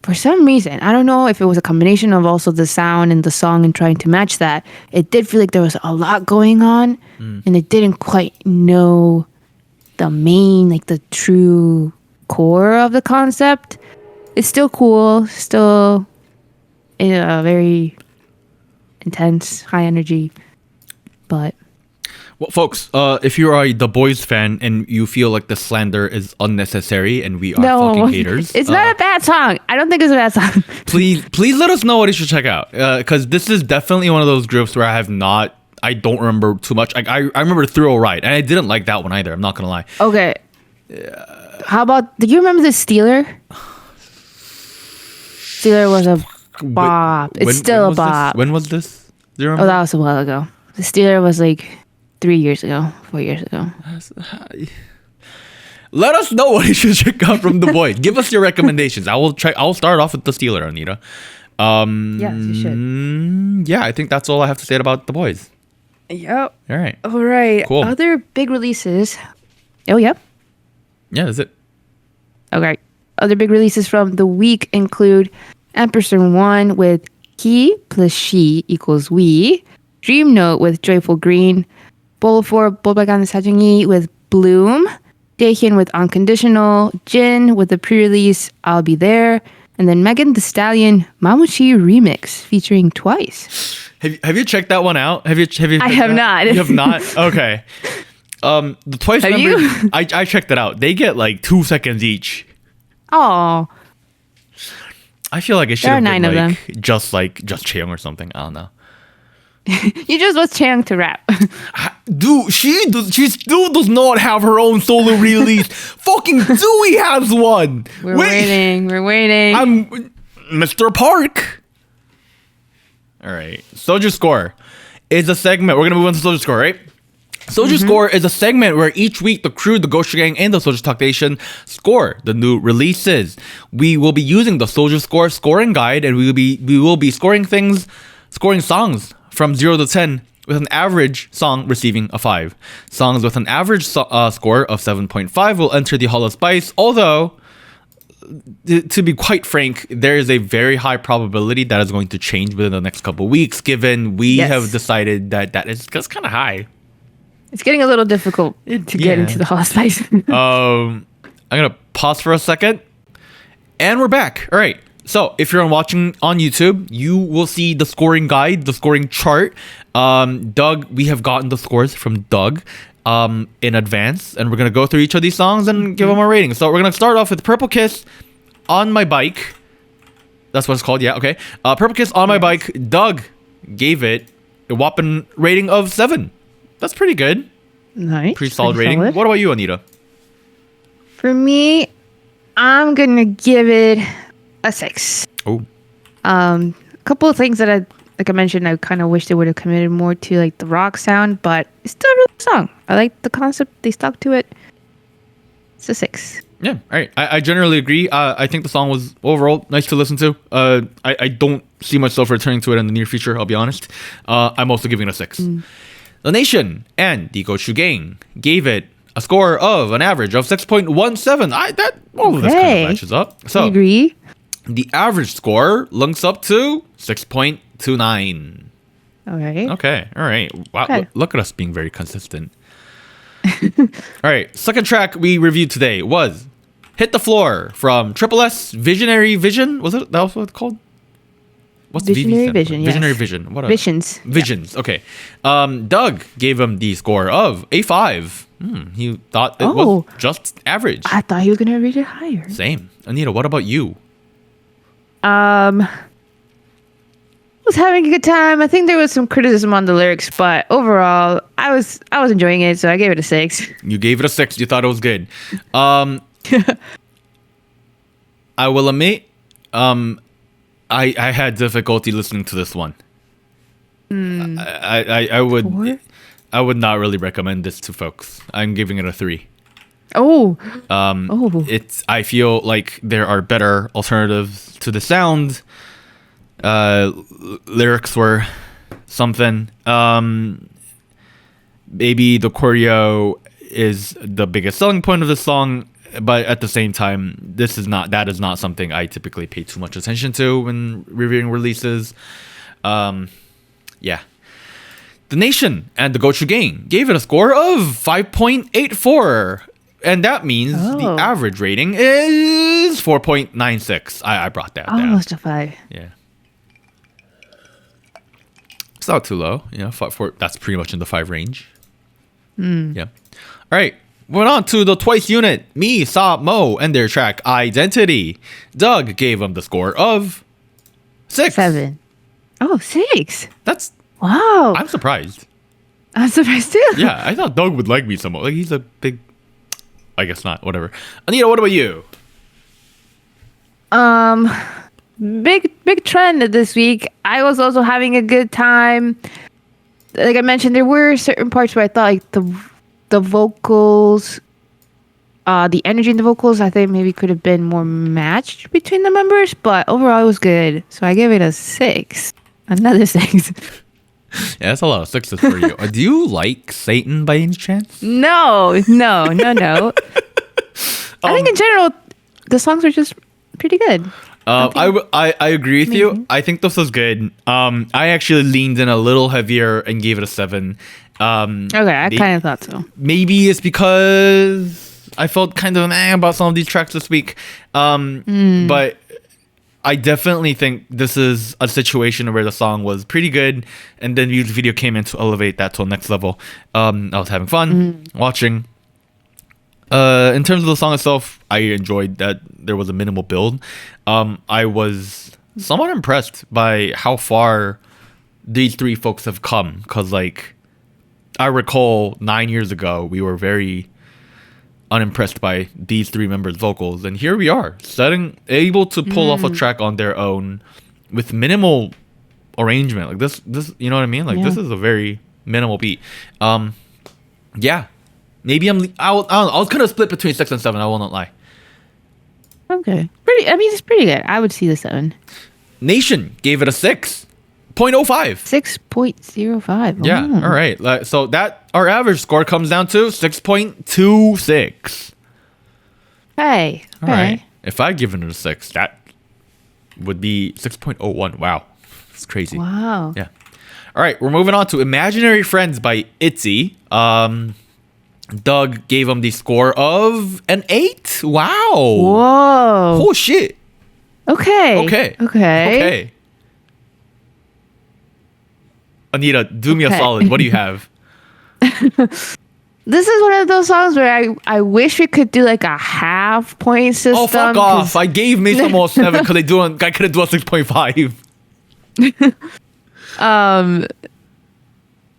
for some reason, I don't know if it was a combination of also the sound and the song and trying to match that, it did feel like there was a lot going on and it didn't quite know the main, like the true core of the concept. It's still cool, still very intense, high energy, but well, folks, if you are the Boyz fan and you feel like the slander is unnecessary and we are fucking haters, it's not a bad song. I don't think it's a bad song. please let us know what you should check out, because this is definitely one of those groups where I don't remember too much. I remember Thrill Ride, and I didn't like that one either. I'm not gonna lie. Okay. How about? Do you remember the Stealer? Stealer was a bop. It's still a bop. When was this? Do you remember? Oh, that was a while ago. The Stealer was like 4 years ago. Let us know what you should check out from the Boyz. Give us your recommendations. I'll start off with the Stealer, Anita. Yes, you should. Yeah, I think that's all I have to say about the Boyz. Yep. All right. Cool. Other big releases. Oh, yep. Yeah, that's it. Okay. Other big releases from the week include Ampersand 1 with He plus She equals We, Dream Note with Joyful Green, Bolo 4 Bolbagan Sajungi with Bloom, Daehyun with Unconditional, Jin with the pre-release I'll Be There, and then Megan Thee Stallion Mamuchi remix featuring Twice. Have you checked that one out? Have you? I have not. You have not? Okay. The Twice have members, you? I checked it out. They get like 2 seconds each. Oh. I feel like it should have been of them. just Chaeyoung or something. I don't know. You just want Chang to rap. Dude, she still does not have her own solo release. Fucking Dewey has one. We're waiting. I'm Mr. Park. All right. SojuScore is a segment. We're gonna move on to SojuScore, right? SojuScore is a segment where each week the crew, the Goshu Gang, and the SojuTalk Nation score the new releases. We will be using the SojuScore scoring guide, and we will be scoring songs from 0 to 10, with an average song receiving a 5. Songs with an average score of 7.5 will enter the Hall of Spice, although, to be quite frank, there is a very high probability that is going to change within the next couple weeks, given we have decided that is kind of high. It's getting a little difficult to get into the Hall of Spice. I'm going to pause for a second, and we're back. All right. So if you're watching on YouTube, you will see the scoring guide, the scoring chart. Doug, we have gotten the scores from Doug in advance, and we're going to go through each of these songs and give them a rating. So we're going to start off with Purple Kiss, On My Bike. That's what it's called, yeah, okay. Purple Kiss, On My Bike. Doug gave it a whopping rating of 7. That's pretty good. Nice. Pretty solid rating. What about you, Anita? For me, I'm going to give it a 6. Oh. A couple of things that like I mentioned, I kind of wish they would have committed more to like the rock sound, but it's still a really good song. I like the concept. They stuck to it. It's a 6. Yeah, all right. I generally agree. I think the song was overall nice to listen to. I don't see myself returning to it in the near future, I'll be honest. I'm also giving it a 6. The Nation and the Goshu Gang gave it a score of an average of 6.17. All of this kind of matches up. So I agree. The average score links up to 6.29. All right. Okay. All right. Wow. Okay. Look at us being very consistent. All right. Second track we reviewed today was Hit the Floor from tripleS Visionary Vision. Was it? That was what it's called? What's Visionary Vision? Yes. Visionary Vision. What? Visions. Visions. Okay. Doug gave him the score of a 5. He thought it was just average. I thought you were gonna rate it higher. Same. Anita, what about you? Was having a good time. I think there was some criticism on the lyrics, but overall, I was enjoying it, so I gave it a 6. You gave it a 6. You thought it was good. I will admit, I had difficulty listening to this one. I would not really recommend this to folks. I'm giving it a 3. I feel like there are better alternatives to the sound. Lyrics were something. Maybe the choreo is the biggest selling point of the song, but at the same time, that is not something I typically pay too much attention to when reviewing releases. Yeah. The Nation and the Goshu Gang gave it a score of 5.84. And that means the average rating is 4.96. I brought that down. Almost a 5. Yeah. It's not too low. You know, that's pretty much in the 5 range. Yeah. All right. Went on to the Twice unit, MISAMO, and their track Identity. Doug gave them the score of 6. 7. Oh, 6. That's... Wow. I'm surprised. I'm surprised too. Yeah, I thought Doug would like MISAMO. Like, he's a big... I guess not. Whatever. Anita, what about you? Big trend this week. I was also having a good time. Like I mentioned, there were certain parts where I thought like the vocals, the energy in the vocals, I think maybe could have been more matched between the members, but overall it was good. So I gave it a 6. Another 6. Yeah, that's a lot of 6s for you. Do you like Satan by any chance? No. I think in general, the songs are just pretty good. I agree with you. I think this was good. I actually leaned in a little heavier and gave it a 7. Okay, I kind of thought so. Maybe it's because I felt kind of about some of these tracks this week. But I definitely think this is a situation where the song was pretty good, and then the music video came in to elevate that to a next level. I was having fun watching. In terms of the song itself, I enjoyed that there was a minimal build. I was somewhat impressed by how far these three folks have come. Because, like, I recall 9 years ago, we were very unimpressed by these three members' vocals. And here we are, able to pull off a track on their own with minimal arrangement. Like, this, you know what I mean? Like, this is a very minimal beat. Yeah. Maybe I was kind of split between 6 and 7. I will not lie. Okay. It's pretty good. I would see the 7. Nation gave it a 6.05. 6.05. Yeah. All right. So that our average score comes down to 6.26. Hey. All right. If I'd given it a 6, that would be 6.01. Wow. It's crazy. Wow. Yeah. All right. We're moving on to Imaginary Friends by ITZY. Doug gave him the score of an 8. Wow. Whoa. Oh, shit. Okay. Anita, do me a solid. What do you have? This is one of those songs where I wish we could do like a half point system. Oh, fuck off. I gave MISAMO a 7 because I couldn't do a 6.5.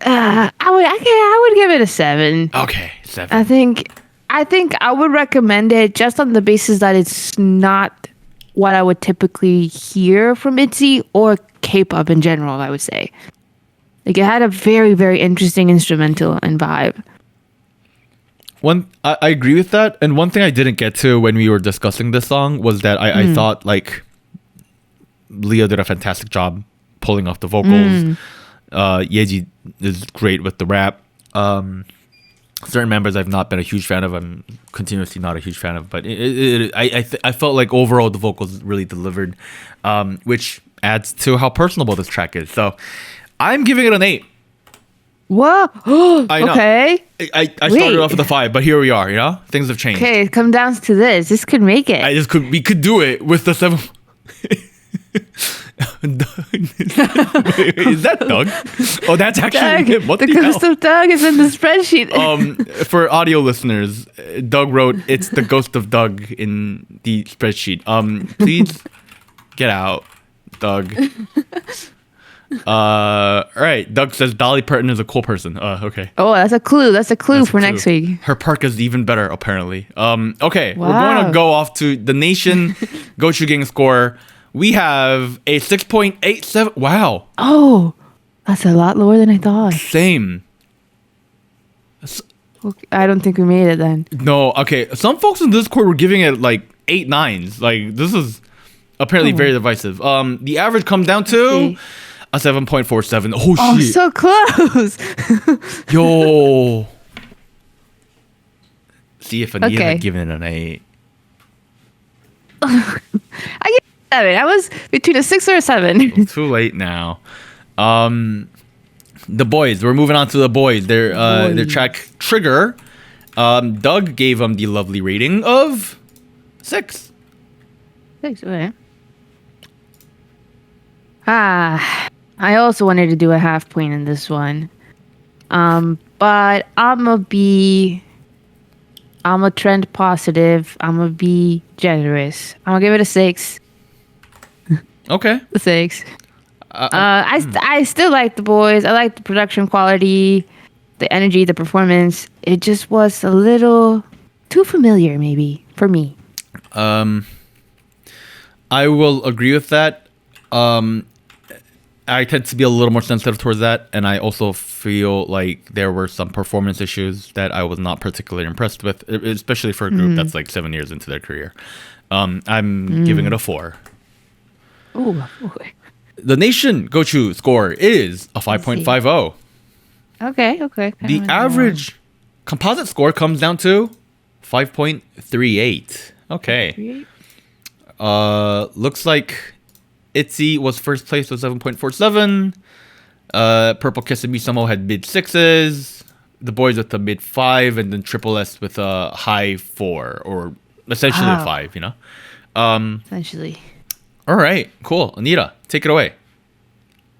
I would give it a 7. Okay, 7. I think I would recommend it just on the basis that it's not what I would typically hear from ITZY or K-pop in general, I would say. Like, it had a very, very interesting instrumental and vibe. I agree with that. And one thing I didn't get to when we were discussing this song was that I thought, like, Leo did a fantastic job pulling off the vocals. Yeji is great with the rap. Certain members I've not been a huge fan of. I'm continuously not a huge fan of. But I felt like overall the vocals really delivered, which adds to how personable this track is. So I'm giving it an 8. Whoa. I know. Okay. I started off with a 5, but here we are, you know? Things have changed. Okay, it comes down to this. This could make it. We could do it with the 7. Wait, is that Doug? Oh, that's actually him. What the ghost hell? of Doug is in the spreadsheet. For audio listeners, Doug wrote, "It's the ghost of Doug" in the spreadsheet. Please get out, Doug. All right. Doug says Dolly Parton is a cool person. Okay. Oh, that's a clue. That's a clue for next week. Her park is even better, apparently. Okay. Wow. We're going to go off to the Nation Gochu Gang score. We have a 6.87. Wow. Oh, that's a lot lower than I thought. Same. Okay, I don't think we made it then. No. Okay. Some folks in Discord were giving it like 8 9s. Like, this is apparently very divisive. The average comes down to a 7.47. Oh, shit. So close. Yo. See if Anita had given it an 8. I get 7. I was between a 6 or a 7. It's too late now. The Boyz. We're moving on to the Boyz. Their track Trigger. Doug gave them the lovely rating of 6. 6, okay. I also wanted to do a half point in this one. But I'm a trend positive. I'm gonna be generous. I'm gonna give it a 6. Okay. A 6. I still like the Boyz. I like the production quality, the energy, the performance. It just was a little too familiar, maybe, for me. I will agree with that. I tend to be a little more sensitive towards that, and I also feel like there were some performance issues that I was not particularly impressed with, especially for a group that's like 7 years into their career. I'm giving it a 4. Ooh. The Nation Gochu score is a 5.50. Okay. The average composite score comes down to 5.38. Okay. Looks like ITZY was first place with 7.47. Purple Kiss and MISAMO had mid 6s. The Boyz with a mid 5, and then tripleS with a high 4, or essentially a 5. You know. Essentially. All right. Cool. Anita, take it away.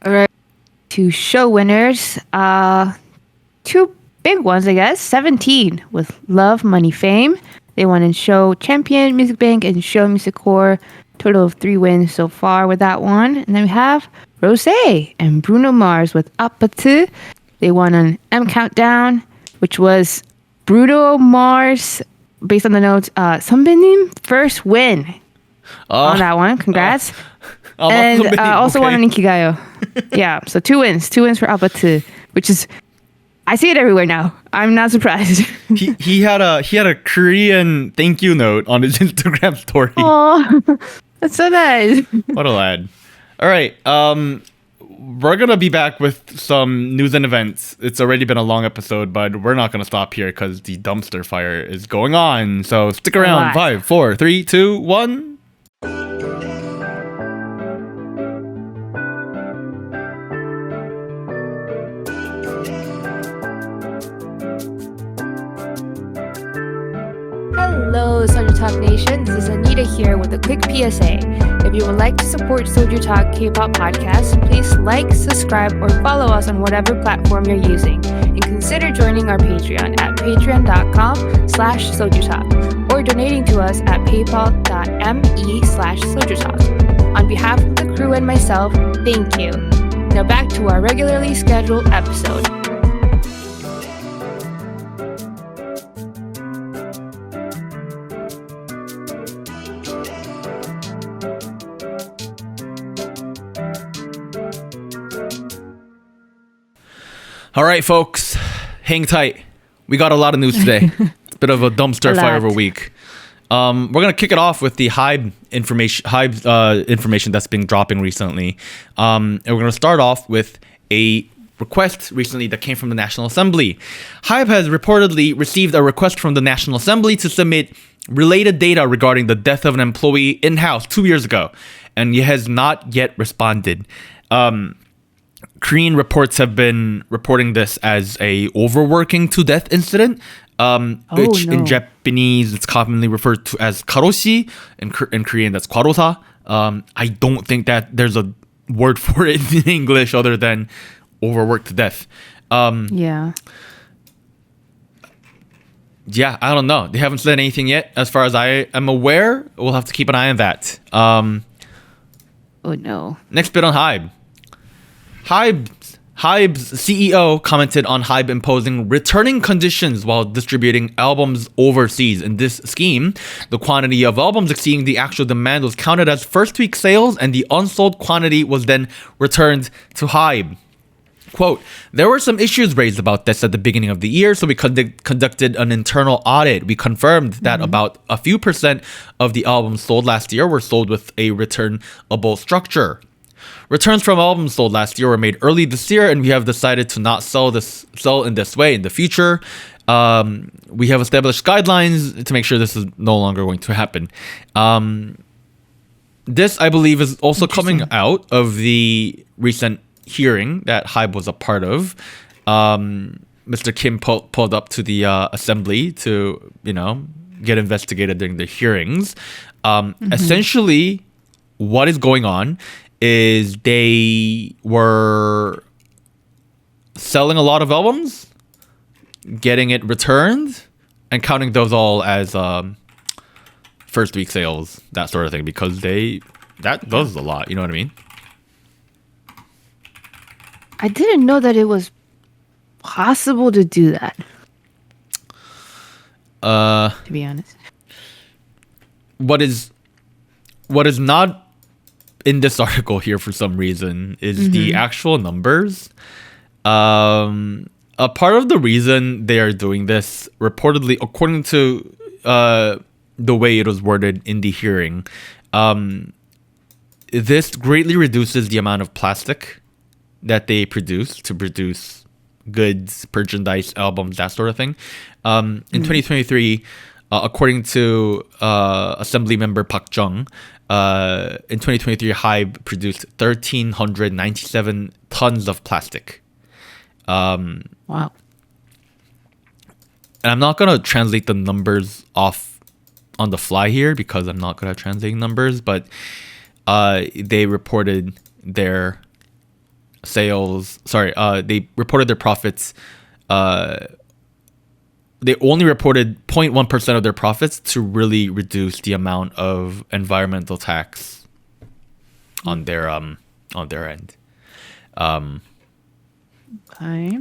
All right. 2 show winners. 2 big ones, I guess. 17 with Love, Money, Fame. They won in Show Champion, Music Bank, and Show Music Core Total of 3 wins so far with that one. And then we have Rose and Bruno Mars with ITZY. They won an M Countdown, which was Bruno Mars, based on the notes, 선배님 first win on that one. Congrats. And also won an Ikigayo. Yeah, so 2 wins. 2 wins for ITZY, which is, I see it everywhere now. I'm not surprised. he had a Korean thank you note on his Instagram story. Oh, that's so nice. What a lad. All right. We're going to be back with some news and events. It's already been a long episode, but we're not going to stop here because the dumpster fire is going on. So stick around. 5, 4, 3, 2, 1. Hello, SojuTalk Nation. This is Anita here with a quick PSA. If you would like to support SojuTalk Kpop Podcast, please like, subscribe, or follow us on whatever platform you're using. And consider joining our Patreon at patreon.com/SojuTalk or donating to us at paypal.me/SojuTalk. On behalf of the crew and myself, thank you. Now back to our regularly scheduled episode. All right, folks, hang tight. We got a lot of news today. It's a bit of a dumpster fire of a week. We're gonna kick it off with the HYBE information that's been dropping recently, and we're gonna start off with a request recently that came from the National Assembly. HYBE has reportedly received a request from the National Assembly to submit related data regarding the death of an employee in-house 2 years ago, and it has not yet responded. Korean reports have been reporting this as a overworking to death incident, which in Japanese it's commonly referred to as karoshi. In Korean, that's kwarosa. I don't think that there's a word for it in English other than overworked to death. Yeah, I don't know. They haven't said anything yet. As far as I am aware, we'll have to keep an eye on that. Oh no. Next bit on HYBE. HYBE's CEO commented on HYBE imposing returning conditions while distributing albums overseas. In this scheme, the quantity of albums exceeding the actual demand was counted as first week sales, and the unsold quantity was then returned to HYBE. Quote, there were some issues raised about this at the beginning of the year, so we conducted an internal audit. We confirmed that about a few % of the albums sold last year were sold with a returnable structure. Returns from albums sold last year were made early this year, and we have decided to not sell in this way in the future. We have established guidelines to make sure this is no longer going to happen. This, I believe, is also coming out of the recent hearing that HYBE was a part of. Mr. Kim pulled up to the assembly to, get investigated during the hearings. Essentially, what is going on is they were selling a lot of albums, getting it returned, and counting those all as first week sales, that sort of thing, because that does a lot, you know what I mean? I didn't know that it was possible to do that. To be honest. What is not in this article here for some reason is the actual numbers. A part of the reason they are doing this, reportedly, according to the way it was worded in the hearing, this greatly reduces the amount of plastic that they produce to produce goods, merchandise, albums, that sort of thing. In 2023, according to Assembly Member Park Jung, in 2023, HYBE produced 1,397 tons of plastic. Wow. And I'm not going to translate the numbers off on the fly here because I'm not good at translating numbers, but they reported their sales. They reported their profits they only reported 0.1% of their profits to really reduce the amount of environmental tax on their end. Okay.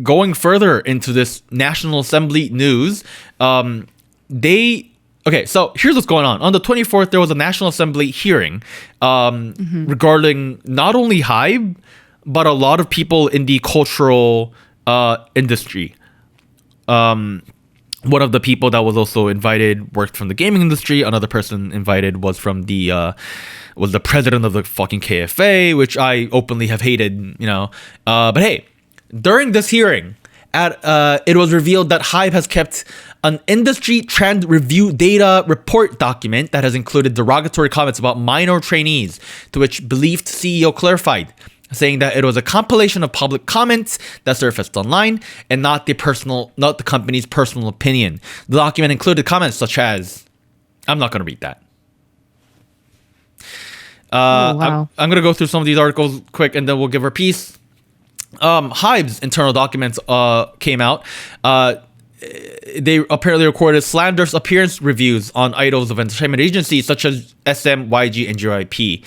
Going further into this National Assembly news, so here's what's going on. On the 24th, there was a National Assembly hearing regarding not only HYBE, but a lot of people in the cultural industry. One of the people that was also invited worked from the gaming industry. Another person invited was from was the president of the fucking KFA, which I openly have hated, But hey, during this hearing, it was revealed that HYBE has kept an industry trend review data report document that has included derogatory comments about minor trainees, to which believed CEO clarified, saying that it was a compilation of public comments that surfaced online and not the company's personal opinion. The document included comments such as, I'm not going to read that. Wow. I'm going to go through some of these articles quick and then we'll give our piece. HYBE's internal documents came out. They apparently recorded slanderous appearance reviews on idols of entertainment agencies such as SM, YG, and JYP.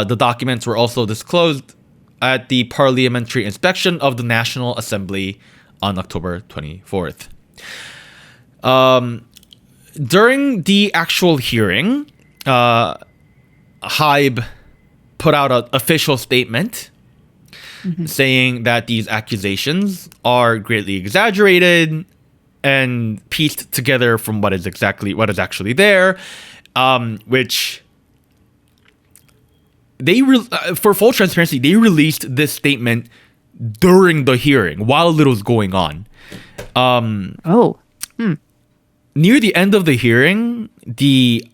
The documents were also disclosed at the parliamentary inspection of the National Assembly on October 24th. During the actual hearing, HYBE put out an official statement saying that these accusations are greatly exaggerated and pieced together from what is actually there, which for full transparency, they released this statement during the hearing while it was going on. Near the end of the hearing, the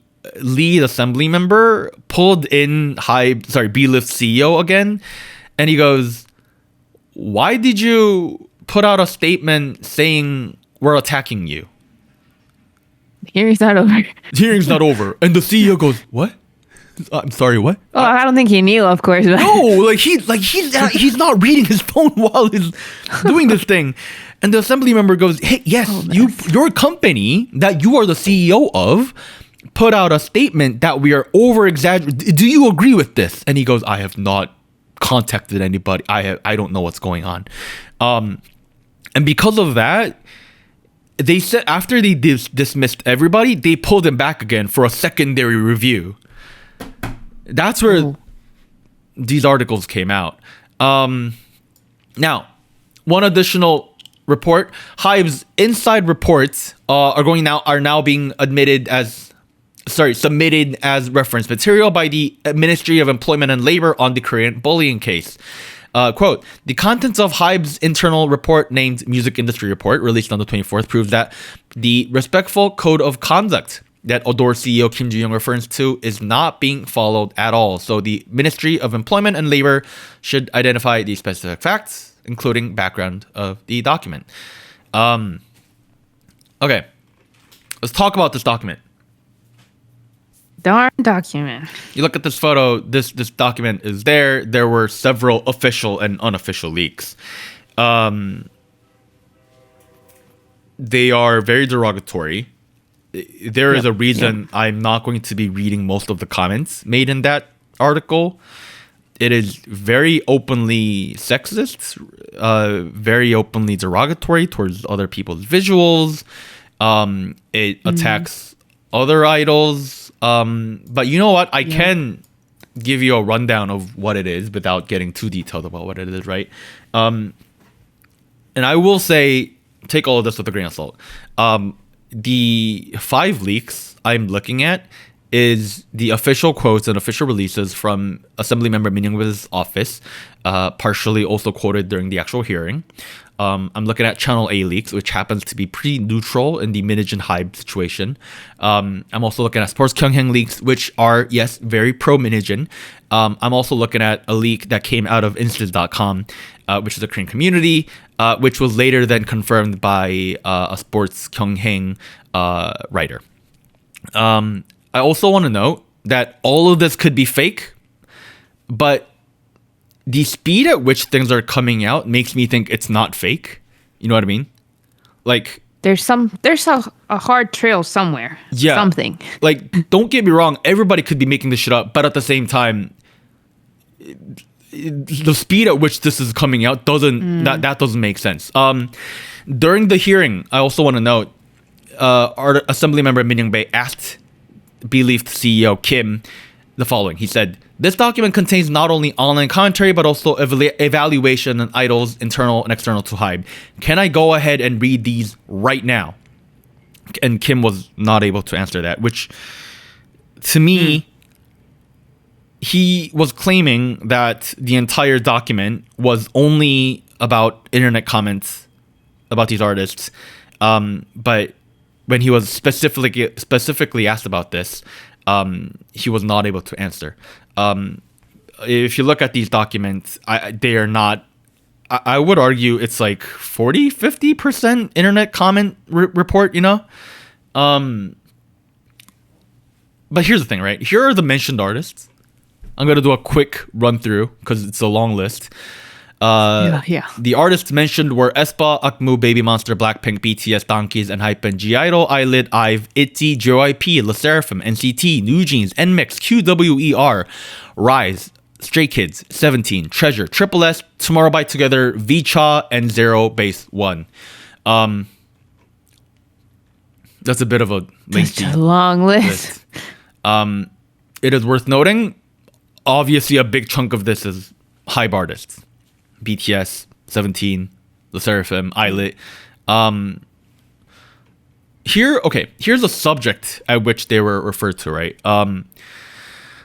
lead assembly member pulled in B-Lift's CEO again, and he goes, "Why did you put out a statement saying we're attacking you? The hearing's not over." The hearing's not over. And the CEO goes, "What? I'm sorry, what?" Oh, I don't think he knew, of course. But No, he's not reading his phone while he's doing this thing. And the assembly member goes, "Hey, yes, your company that you are the CEO of put out a statement that we are over-exaggerating. Do you agree with this?" And he goes, "I have not contacted anybody. I don't know what's going on." And because of that, they said after they dismissed everybody, they pulled him back again for a secondary review. That's where these articles came out. Now, one additional report: HYBE's inside reports are now being submitted as reference material by the Ministry of Employment and Labor on the Korean bullying case. Quote, "The contents of HYBE's internal report named Music Industry Report, released on the 24th, proves that the respectful code of conduct that Odor CEO Kim Ji-young refers to is not being followed at all. So the Ministry of Employment and Labor should identify the specific facts, including background of the document." Okay, let's talk about this document. Darn document. You look at this photo, this document is there. There were several official and unofficial leaks. They are very derogatory. There is a reason I'm not going to be reading most of the comments made in that article. It is very openly sexist, very openly derogatory towards other people's visuals. It attacks other idols. But you know what? I can give you a rundown of what it is without getting too detailed about what it is, right? And I will say, take all of this with a grain of salt. The 5 leaks I'm looking at is the official quotes and official releases from Assemblymember Min Young-bil's office, partially also quoted during the actual hearing. I'm looking at Channel A leaks, which happens to be pretty neutral in the Minij and HYBE situation. I'm also looking at Sports Kyunghang leaks, which are, yes, very pro-Minijin. I'm also looking at a leak that came out of Instance.com, which is a Korean community, which was later then confirmed by a Sports Kyunghang writer. I also want to note that all of this could be fake, but the speed at which things are coming out makes me think it's not fake. You know what I mean? Like, there's a hard trail somewhere. Yeah. Something. Like, don't get me wrong, everybody could be making this shit up, but at the same time, the speed at which this is coming out that doesn't make sense. During the hearing, I also want to note, our Assembly Member Min Young-bae asked Believed CEO Kim the following. He said, "This document contains not only online commentary but also evaluation on idols, internal and external to HYBE. Can I go ahead and read these right now?" And Kim was not able to answer that, which to me, he was claiming that the entire document was only about internet comments about these artists. But when he was specifically asked about this, he was not able to answer. If you look at these documents, they are not, I would argue it's like 40-50% internet comment report, you know? But here's the thing, right? Here are the mentioned artists. I'm going to do a quick run through because it's a long list. The artists mentioned were aespa, AKMU, Baby Monster, Blackpink, BTS, Donkeys, ENHYPEN, G-idol, ILIT, IVE, ITZY, JYP, LE SSERAFIM, NCT, NewJeans, NMIXX, QWER, Rise, Stray Kids, 17, Treasure, tripleS, Tomorrow by Together, VCHA, and Zero Base One. That's a bit of a lengthy Such a long list. It is worth noting, obviously a big chunk of this is HYBE artists. BTS, 17, LE SSERAFIM, ILIT. Here's a subject at which they were referred to, right?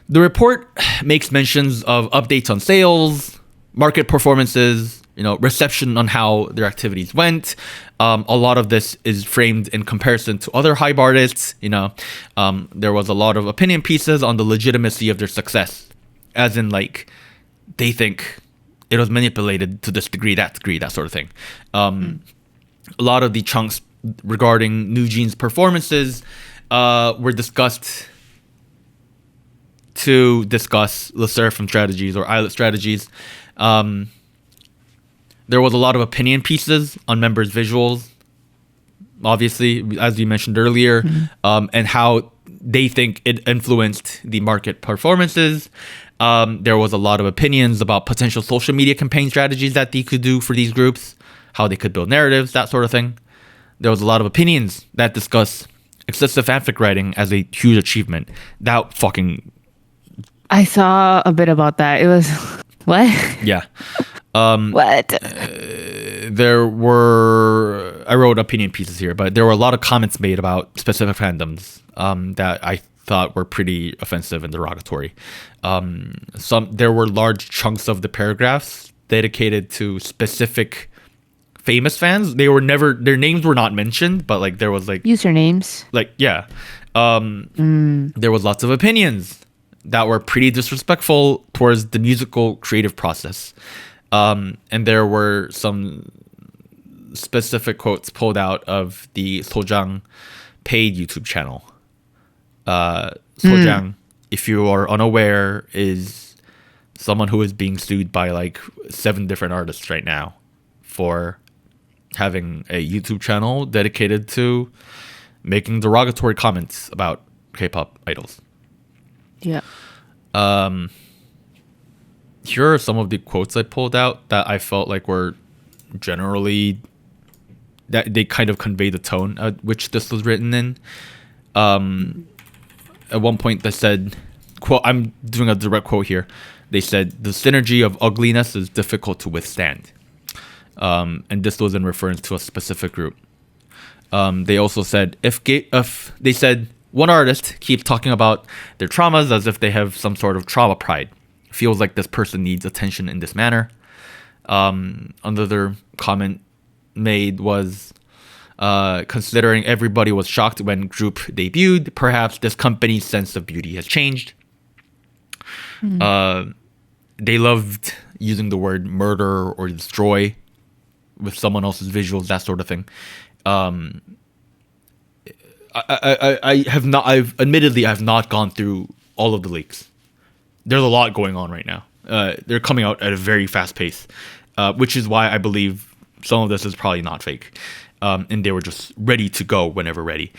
The report makes mentions of updates on sales, market performances, reception on how their activities went. A lot of this is framed in comparison to other HYBE artists. There was a lot of opinion pieces on the legitimacy of their success, as in like they think it was manipulated to this degree, that sort of thing. A lot of the chunks regarding NewJeans' performances were discussed to discuss LE SSERAFIM strategies or ILIT strategies. There was a lot of opinion pieces on members' visuals, obviously, as you mentioned earlier, and how they think it influenced the market performances. There was a lot of opinions about potential social media campaign strategies that they could do for these groups, how they could build narratives, that sort of thing. There was a lot of opinions that discuss excessive fanfic writing as a huge achievement. I saw a bit about that. It was what? Yeah. What? I wrote opinion pieces here, but there were a lot of comments made about specific fandoms that I thought were pretty offensive and derogatory. There were large chunks of the paragraphs dedicated to specific famous fans. Their names were not mentioned, but like there was like usernames. There was lots of opinions that were pretty disrespectful towards the musical creative process. And there were some specific quotes pulled out of the Sojang paid YouTube channel. Sojang, if you are unaware, is someone who is being sued by like 7 different artists right now for having a YouTube channel dedicated to making derogatory comments about K-pop idols. Yeah. Here are some of the quotes I pulled out that I felt like were generally, that they kind of convey the tone at which this was written in. At one point they said, quote, I'm doing a direct quote here. They said, "The synergy of ugliness is difficult to withstand." And this was in reference to a specific group. They also said, they said, one artist keeps talking about their traumas as if they have some sort of trauma pride. Feels like this person needs attention in this manner. Another comment made was, considering everybody was shocked when group debuted, perhaps this company's sense of beauty has changed. They loved using the word murder or destroy with someone else's visuals, that sort of thing. I've not gone through all of the leaks. There's a lot going on right now. They're coming out at a very fast pace, which is why I believe some of this is probably not fake. and they were just ready to go whenever ready.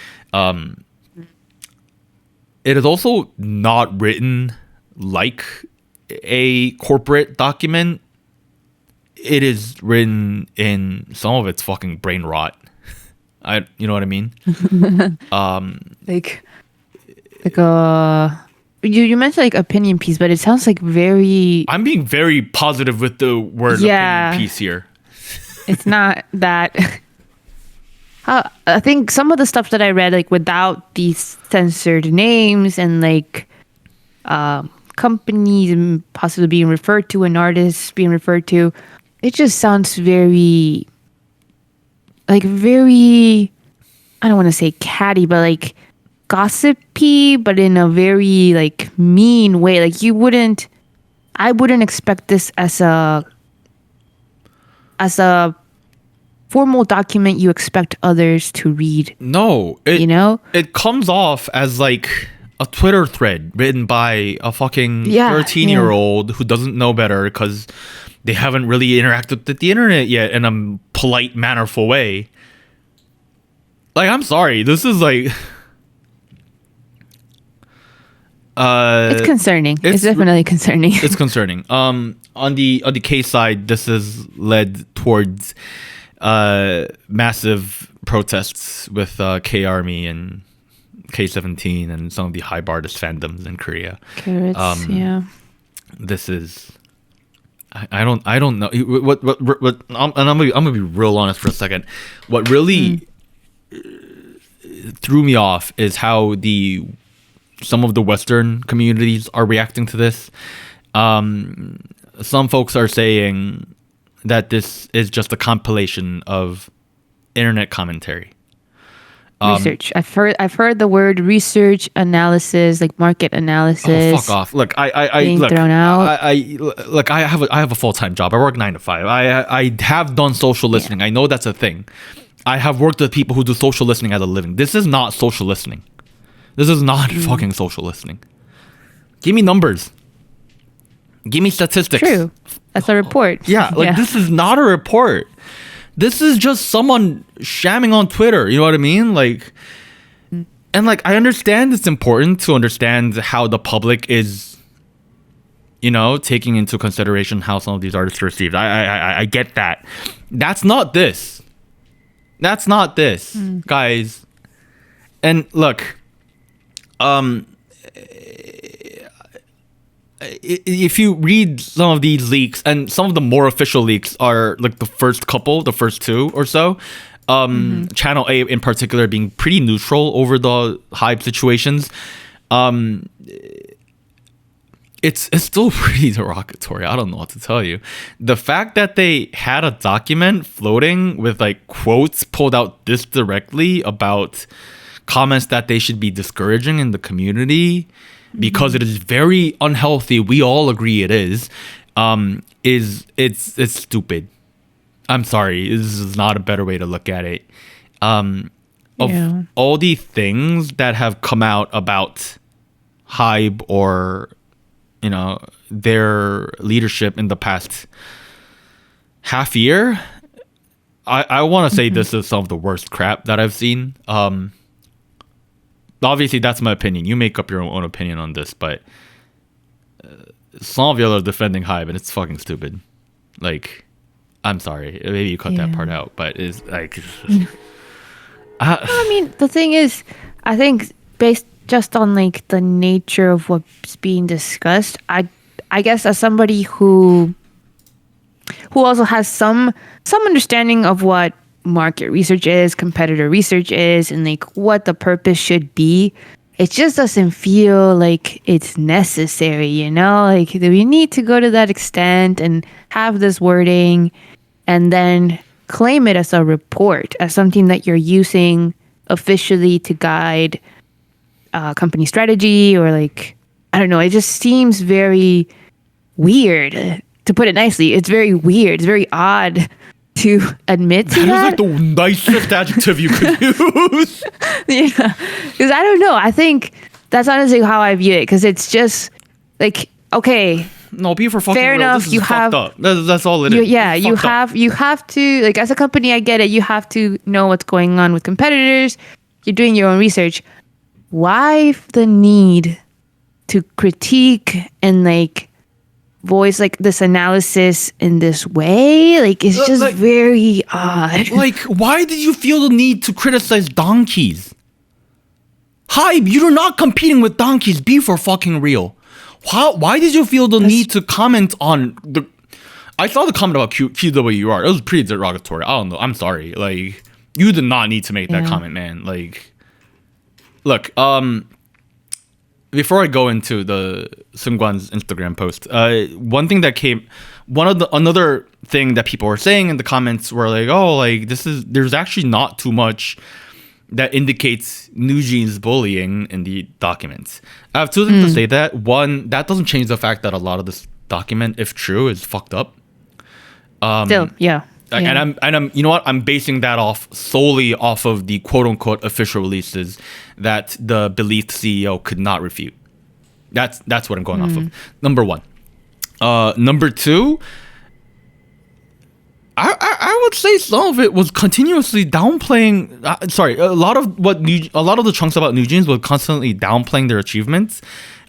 It is also not written like a corporate document. It is written in some of its fucking brain rot. You know what I mean? Like you mentioned like opinion piece, but it sounds like very. I'm being very positive with the word opinion piece here. It's not that. I think some of the stuff that I read, like without these censored names and like companies and possibly being referred to and artists being referred to, it just sounds very, I don't want to say catty, but like gossipy, but in a very like mean way. Like I wouldn't expect this as a formal document you expect others to read. No, it comes off as like a Twitter thread written by a fucking 13-year-old who doesn't know better because they haven't really interacted with the internet yet in a polite, mannerful way. Like, I'm sorry, this is like it's concerning. It's definitely concerning. It's concerning. On the K side, this has led towards massive protests with K Army and K17 and some of the hype artist fandoms in Korea. Carrots, This is I don't know what and I'm gonna be real honest for a second. What really threw me off is how some of the Western communities are reacting to this. Some folks are saying that this is just a compilation of internet commentary. Research. I've heard the word research analysis, like market analysis. Oh, fuck off! Look, I thrown out. I have a full-time job. I work 9 to 5. I have done social listening. I know that's a thing. I have worked with people who do social listening as a living. This is not social listening. This is not fucking social listening. Give me numbers. Give me statistics. True. That's a report. Yeah, this is not a report. This is just someone shamming on Twitter. You know what I mean? Like, and like, I understand it's important to understand how the public is, taking into consideration how some of these artists are received. I get that. That's not this. That's not this, guys. And look, if you read some of these leaks, and some of the more official leaks are like the first 2 or so, Channel A in particular being pretty neutral over the hype situations, it's still pretty derogatory. I don't know what to tell you. The fact that they had a document floating with like quotes pulled out this directly about comments that they should be discouraging in the community because it is very unhealthy. We all agree it is. It's stupid. I'm sorry. This is not a better way to look at it. Of all the things that have come out about Hybe or their leadership in the past half year, I want to say this is some of the worst crap that I've seen. Obviously, that's my opinion. You make up your own opinion on this, but some of y'all are defending Hybe, and it's fucking stupid. Like, I'm sorry. Maybe you cut that part out, but it's like... I mean, the thing is, I think based just on like the nature of what's being discussed, I guess as somebody who also has some understanding of what market research is, competitor research is, and like what the purpose should be, it just doesn't feel like it's necessary, like do we need to go to that extent and have this wording and then claim it as a report, as something that you're using officially to guide company strategy, or like, I don't know, it just seems very weird, to put it nicely. It's very weird. It's very odd to admit to that. That is like the nicest adjective you could use. Yeah, because I don't know. I think that's honestly how I view it, because it's just like, okay, No, be for fucking fair real. enough. This is fucked up. That's all it is. You have to, like, as a company, I get it. You have to know what's going on with competitors. You're doing your own research. Why the need to critique and like voice like this analysis in this way? Like, it's just like, very odd. Like, why did you feel the need to criticize donkeys? Hype, you're not competing with donkeys. Be for fucking real. Why did you feel the need to comment on the... I saw the comment about QWR. It was pretty derogatory. I don't know. I'm sorry. Like, you did not need to make that comment, man. Like, look, before I go into the Seungkwan's Instagram post, another thing that people were saying in the comments were like, oh, like, there's actually not too much that indicates Nugent's bullying in the documents. I have two things to say that. One, that doesn't change the fact that a lot of this document, if true, is fucked up. Still, yeah. And I'm you know what? I'm basing that solely off of the quote unquote official releases that the believed CEO could not refute. That's what I'm going off of. Number one. Number two, I would say some of it was continuously downplaying. A lot of the chunks about Nugent was constantly downplaying their achievements.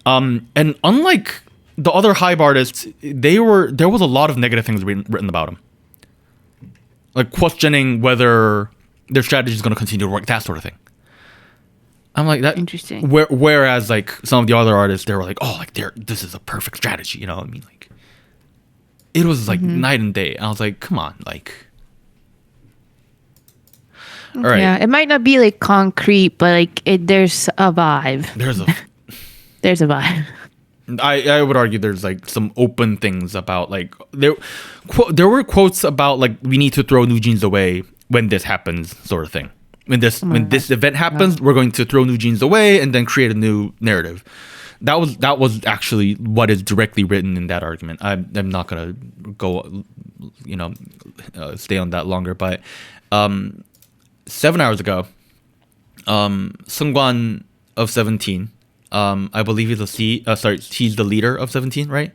And unlike the other Hype artists, there was a lot of negative things written about them, like questioning whether their strategy is going to continue to work, that sort of thing. I'm like that. Interesting. Whereas like some of the other artists, they were like, oh, like this is a perfect strategy. You know what I mean? Like, it was like night and day. I was like, come on, like. All right. Yeah, it might not be like concrete, but like there's a vibe. There's a vibe. I would argue there's like some open things about like there were quotes about like we need to throw Nugent away when this happens, sort of thing. When this event happens, we're going to throw Nugent away and then create a new narrative. That was actually what is directly written in that argument. I'm not gonna go, stay on that longer. But 7 hours ago, Seungkwan of 17, I believe he's the leader of 17, right?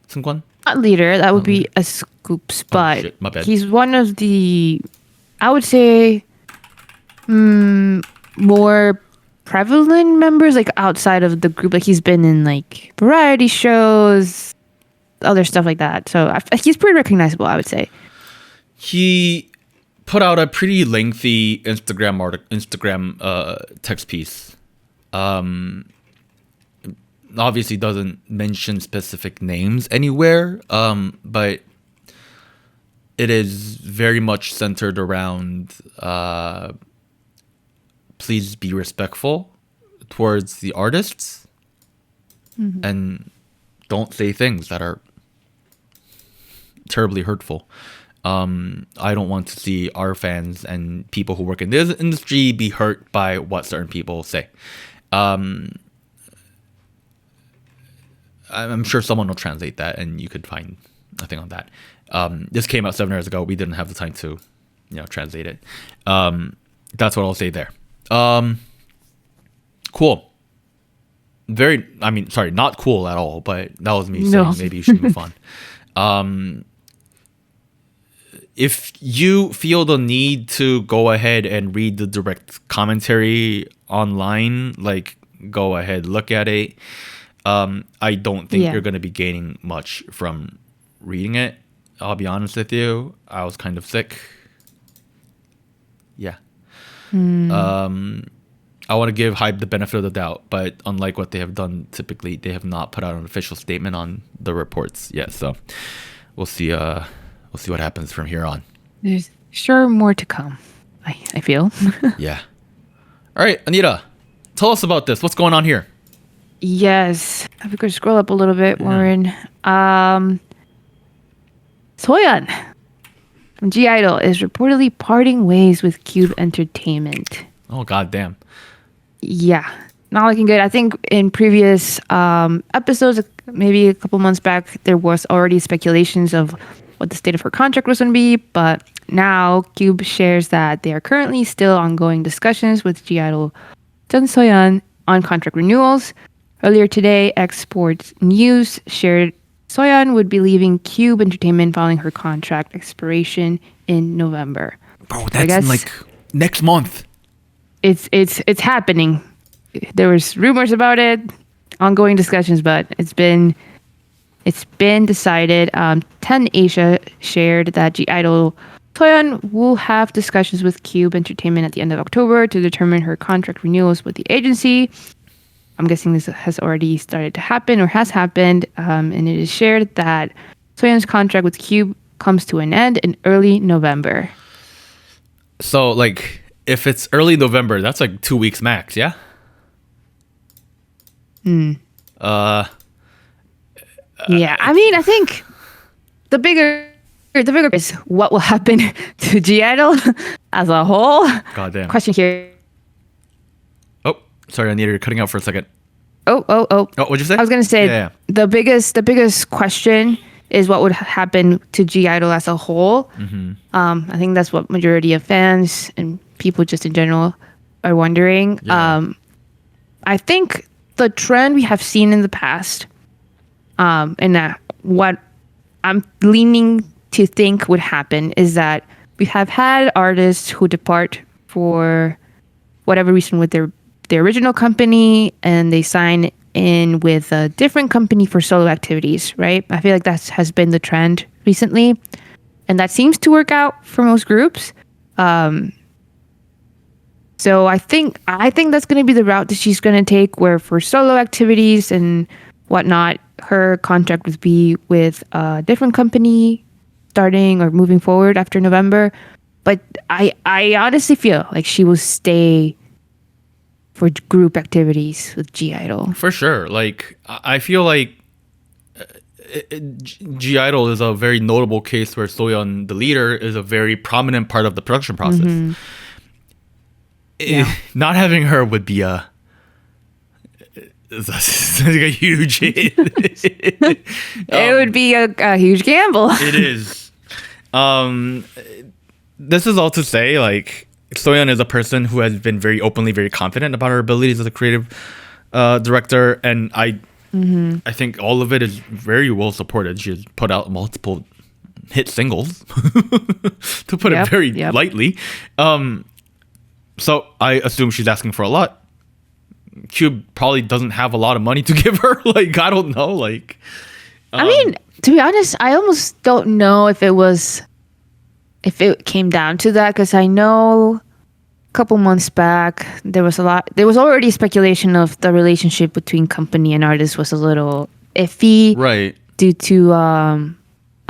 Seungkwan? Not leader. That would be a scoop spot. Shit, my bad. He's one of the, I would say, more prevalent members, like outside of the group. Like he's been in like variety shows, other stuff like that. So he's pretty recognizable, I would say. He put out a pretty lengthy Instagram text piece. Obviously doesn't mention specific names anywhere, but it is very much centered around please be respectful towards the artists and don't say things that are terribly hurtful. I don't want to see our fans and people who work in this industry be hurt by what certain people say. I'm sure someone will translate that and you could find nothing on that. This came out 7 years ago. We didn't have the time to, translate it. That's what I'll say there. Cool. Not cool at all, but that was me saying maybe you should move on. If you feel the need to go ahead and read the direct commentary online, like, go ahead, look at it. I don't think you're going to be gaining much from reading it. I'll be honest with you. I was kind of sick. Yeah. I want to give Hype the benefit of the doubt, but unlike what they have done typically, they have not put out an official statement on the reports yet. So we'll see what happens from here on. There's sure more to come, I feel. Yeah. All right, Anita, tell us about this. What's going on here? Yes. If we could scroll up a little bit, Warren. Soyeon from G-Idol is reportedly parting ways with Cube Entertainment. Oh, goddamn. Yeah. Not looking good. I think in previous episodes, maybe a couple months back, there was already speculations of what the state of her contract was going to be. But now Cube shares that they are currently still ongoing discussions with G-Idol Jun Soyeon on contract renewals. Earlier today, X Sports News shared Soyeon would be leaving Cube Entertainment following her contract expiration in November. Bro, that's in like next month. It's happening. There was rumors about it, ongoing discussions, but it's been decided. 10 Asia shared that G-Idol Soyeon will have discussions with Cube Entertainment at the end of October to determine her contract renewals with the agency. I'm guessing this has already started to happen or has happened, and it is shared that Soyeon's contract with Cube comes to an end in early November. So, like, if it's early November, that's like 2 weeks max, yeah? Yeah, I mean, I think the bigger is what will happen to G-Idol as a whole. Goddamn. Question here. Oh, sorry, Anita, you're cutting out for a second. Oh. Oh, what'd you say? I was gonna say Yeah. the biggest question is what would happen to G-Idol as a whole. I think that's what majority of fans and people just in general are wondering. Yeah. I think the trend we have seen in the past, and what I'm leaning to think would happen is that we have had artists who depart for whatever reason with their original company and they sign in with a different company for solo activities, right? I feel like that has been the trend recently, and that seems to work out for most groups. So I think that's going to be the route that she's going to take, where for solo activities and whatnot, her contract would be with a different company starting or moving forward after November. But I honestly feel like she will stay for group activities with G-Idol. For sure. Like, I feel like G-Idol is a very notable case where Soyeon, the leader, is a very prominent part of the production process. Not having her would be it's like a huge hit. It would be a huge gamble. It is. This is all to say, like, Soyeon is a person who has been very openly, very confident about her abilities as a creative director, and I think all of it is very well supported. She has put out multiple hit singles, to put it very lightly. So I assume she's asking for a lot. Cube probably doesn't have a lot of money to give her. Like, I don't know. Like, I mean, to be honest, I almost don't know if it came down to that, because I know a couple months back there was already speculation of the relationship between company and artist was a little iffy, right? Due to I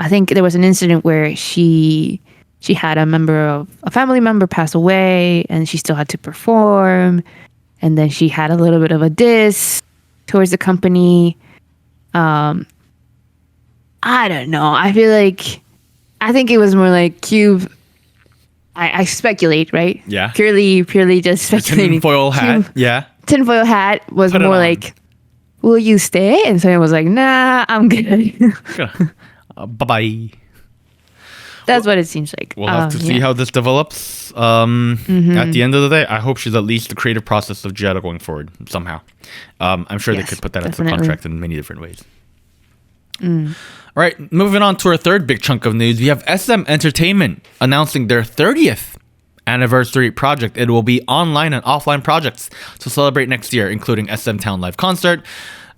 think there was an incident where she had a family member pass away and she still had to perform, and then she had a little bit of a diss towards the company. I don't know. I think it was more like Cube. I speculate, right? Yeah. Purely just speculating. Tinfoil hat. Cube, tinfoil hat was Put it more on. like, will you stay? And someone was like, nah, I'm good. Bye-bye. That's what it seems like. We'll have to see how this develops. At the end of the day, I hope she's at least the creative process of Jetta going forward somehow. I'm sure they could put that into the contract in many different ways. All right, moving on to our third big chunk of news. We have SM Entertainment announcing their 30th anniversary project. It will be online and offline projects to celebrate next year, including SM Town Live Concert,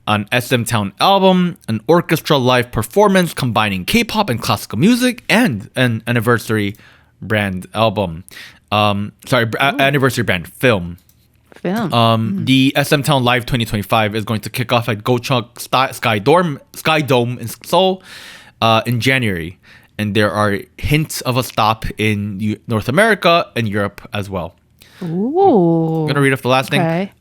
an SM Town album, an orchestra live performance combining K-pop and classical music, and an anniversary brand album. Anniversary brand film. The SM Town Live 2025 is going to kick off at Gochuk Sky Dome in Seoul in January, and there are hints of a stop in North America and Europe as well. Ooh. I'm gonna read off the last thing.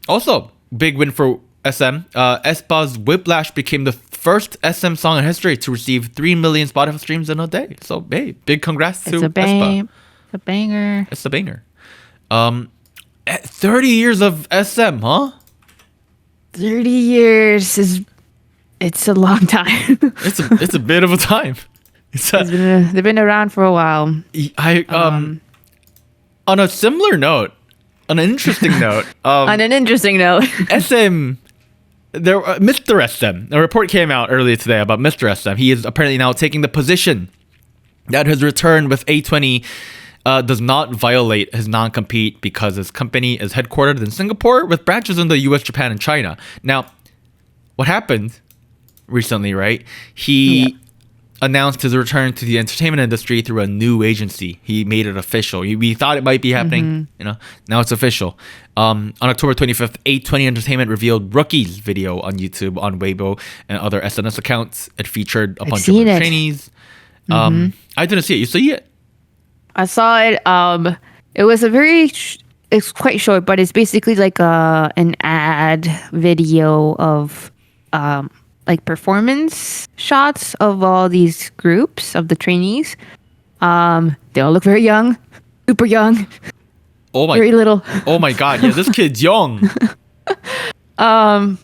Also, big win for SM. aespa's Whiplash became the first SM song in history to receive 3 million Spotify streams in a day. So, hey, big congrats to aespa. It's a banger. It's a banger. 30 years of SM, huh? 30 years it's a long time. It's a bit of a time. They've been around for a while. On a similar note, on an interesting note, on an interesting note, SM Mr. SM. A report came out earlier today about Mr. SM. He is apparently now taking the position that his return with A20 does not violate his non-compete because his company is headquartered in Singapore with branches in the US, Japan, and China. Now, what happened recently, right? He announced his return to the entertainment industry through a new agency. He made it official. We thought it might be happening, now it's official. On October 25th, 820 Entertainment revealed Rookie's video on YouTube, on Weibo, and other SNS accounts. It featured a bunch of trainees. I didn't see it. You see it? I saw it. It was it's quite short, but it's basically like an ad video of like performance shots of all these groups of the trainees. They all look very young, super young. Very little. Oh my god! Yeah, this kid's young. I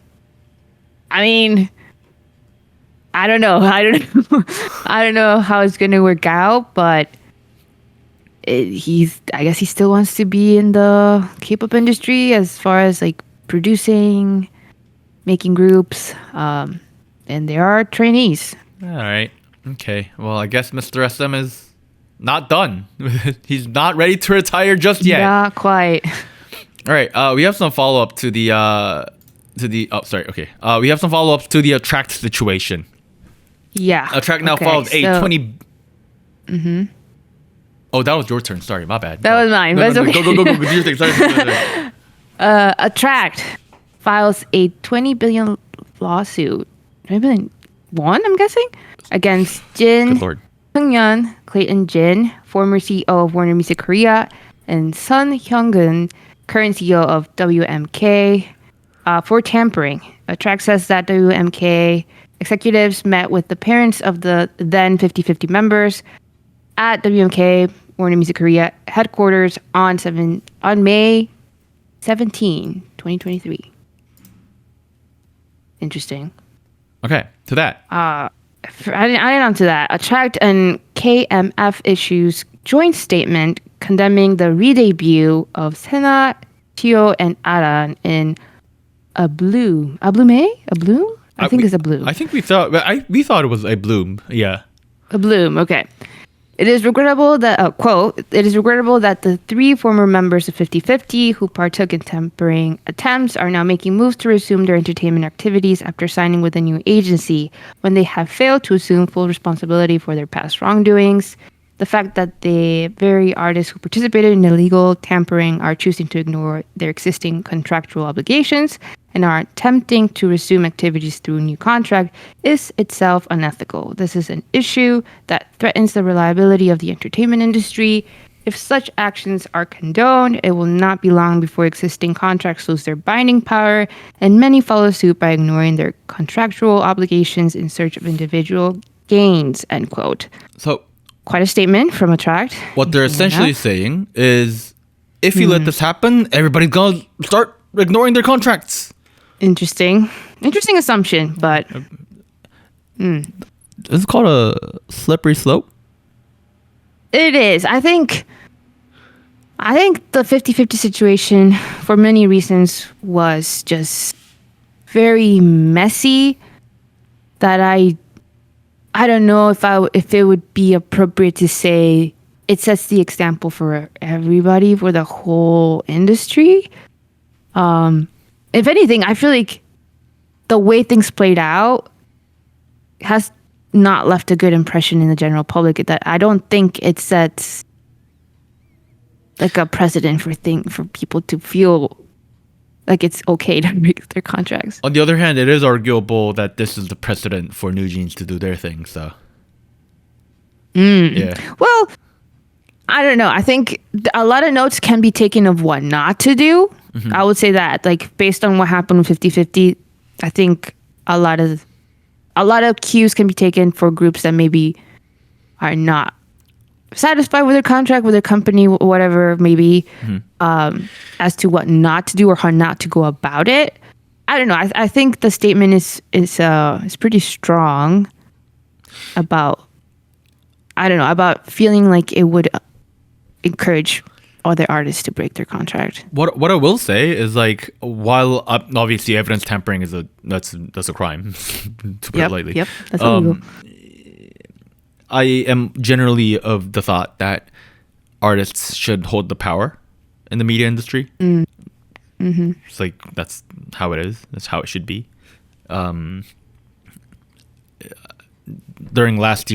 mean, I don't know. I don't know how it's gonna work out, but I guess he still wants to be in the K-pop industry as far as like producing, making groups. And there are trainees. All right. Okay. Well, I guess Mr. SM is not done. He's not ready to retire just yet. Not quite. All right. We have some follow up to the we have some follow ups to the Attract situation. Yeah. Attract now follows A20. Oh, that was your turn. Sorry, my bad. That was mine. No, okay. Go. Do your thing. Sorry. Attract files a 20 billion lawsuit. 20 billion won, I'm guessing, against Jin Hyun, Clayton Jin, former CEO of Warner Music Korea, and Sun Hyung-gun, current CEO of WMK, for tampering. Attract says that WMK executives met with the parents of the then 50-50 members at WMK Warner Music Korea headquarters on May 17, 2023. Interesting. Okay, to that. Adding on to that, Attract and KMF issues joint statement condemning the re-debut of Sena, Tio, and Aran in A Bloom. I think it's A Bloom. I think we thought it was A Bloom. Yeah. A Bloom. Okay. It is regrettable that, quote, it is regrettable that the three former members of 50-50 who partook in tampering attempts are now making moves to resume their entertainment activities after signing with a new agency when they have failed to assume full responsibility for their past wrongdoings. The fact that the very artists who participated in illegal tampering are choosing to ignore their existing contractual obligations and are attempting to resume activities through a new contract is itself unethical. This is an issue that threatens the reliability of the entertainment industry. If such actions are condoned, it will not be long before existing contracts lose their binding power, and many follow suit by ignoring their contractual obligations in search of individual gains, end quote. So, quite a statement from Attract. What they're essentially saying is, if you let this happen, everybody's gonna start ignoring their contracts. Interesting assumption, but It's called a slippery slope. It is. I think the 50-50 situation, for many reasons, was just very messy. That I don't know if it would be appropriate to say it sets the example for everybody, for the whole industry. If anything, I feel like the way things played out has not left a good impression in the general public. That I don't think it sets like a precedent for people to feel like it's okay to break their contracts. On the other hand, it is arguable that this is the precedent for New Jeans to do their thing. So, yeah. Well, I don't know. I think a lot of notes can be taken of what not to do. I would say that, like, based on what happened with 50-50, I think a lot of cues can be taken for groups that maybe are not satisfied with their contract, with their company, whatever, maybe, as to what not to do or how not to go about it. I don't know. I think the statement is pretty strong about, I don't know, about feeling like it would encourage other artists to break their contract. What I will say is like, while obviously evidence tampering is that's a crime, to put it lightly. Yep, that's illegal. I am generally of the thought that artists should hold the power in the media industry. It's like that's how it is. That's how it should be. During this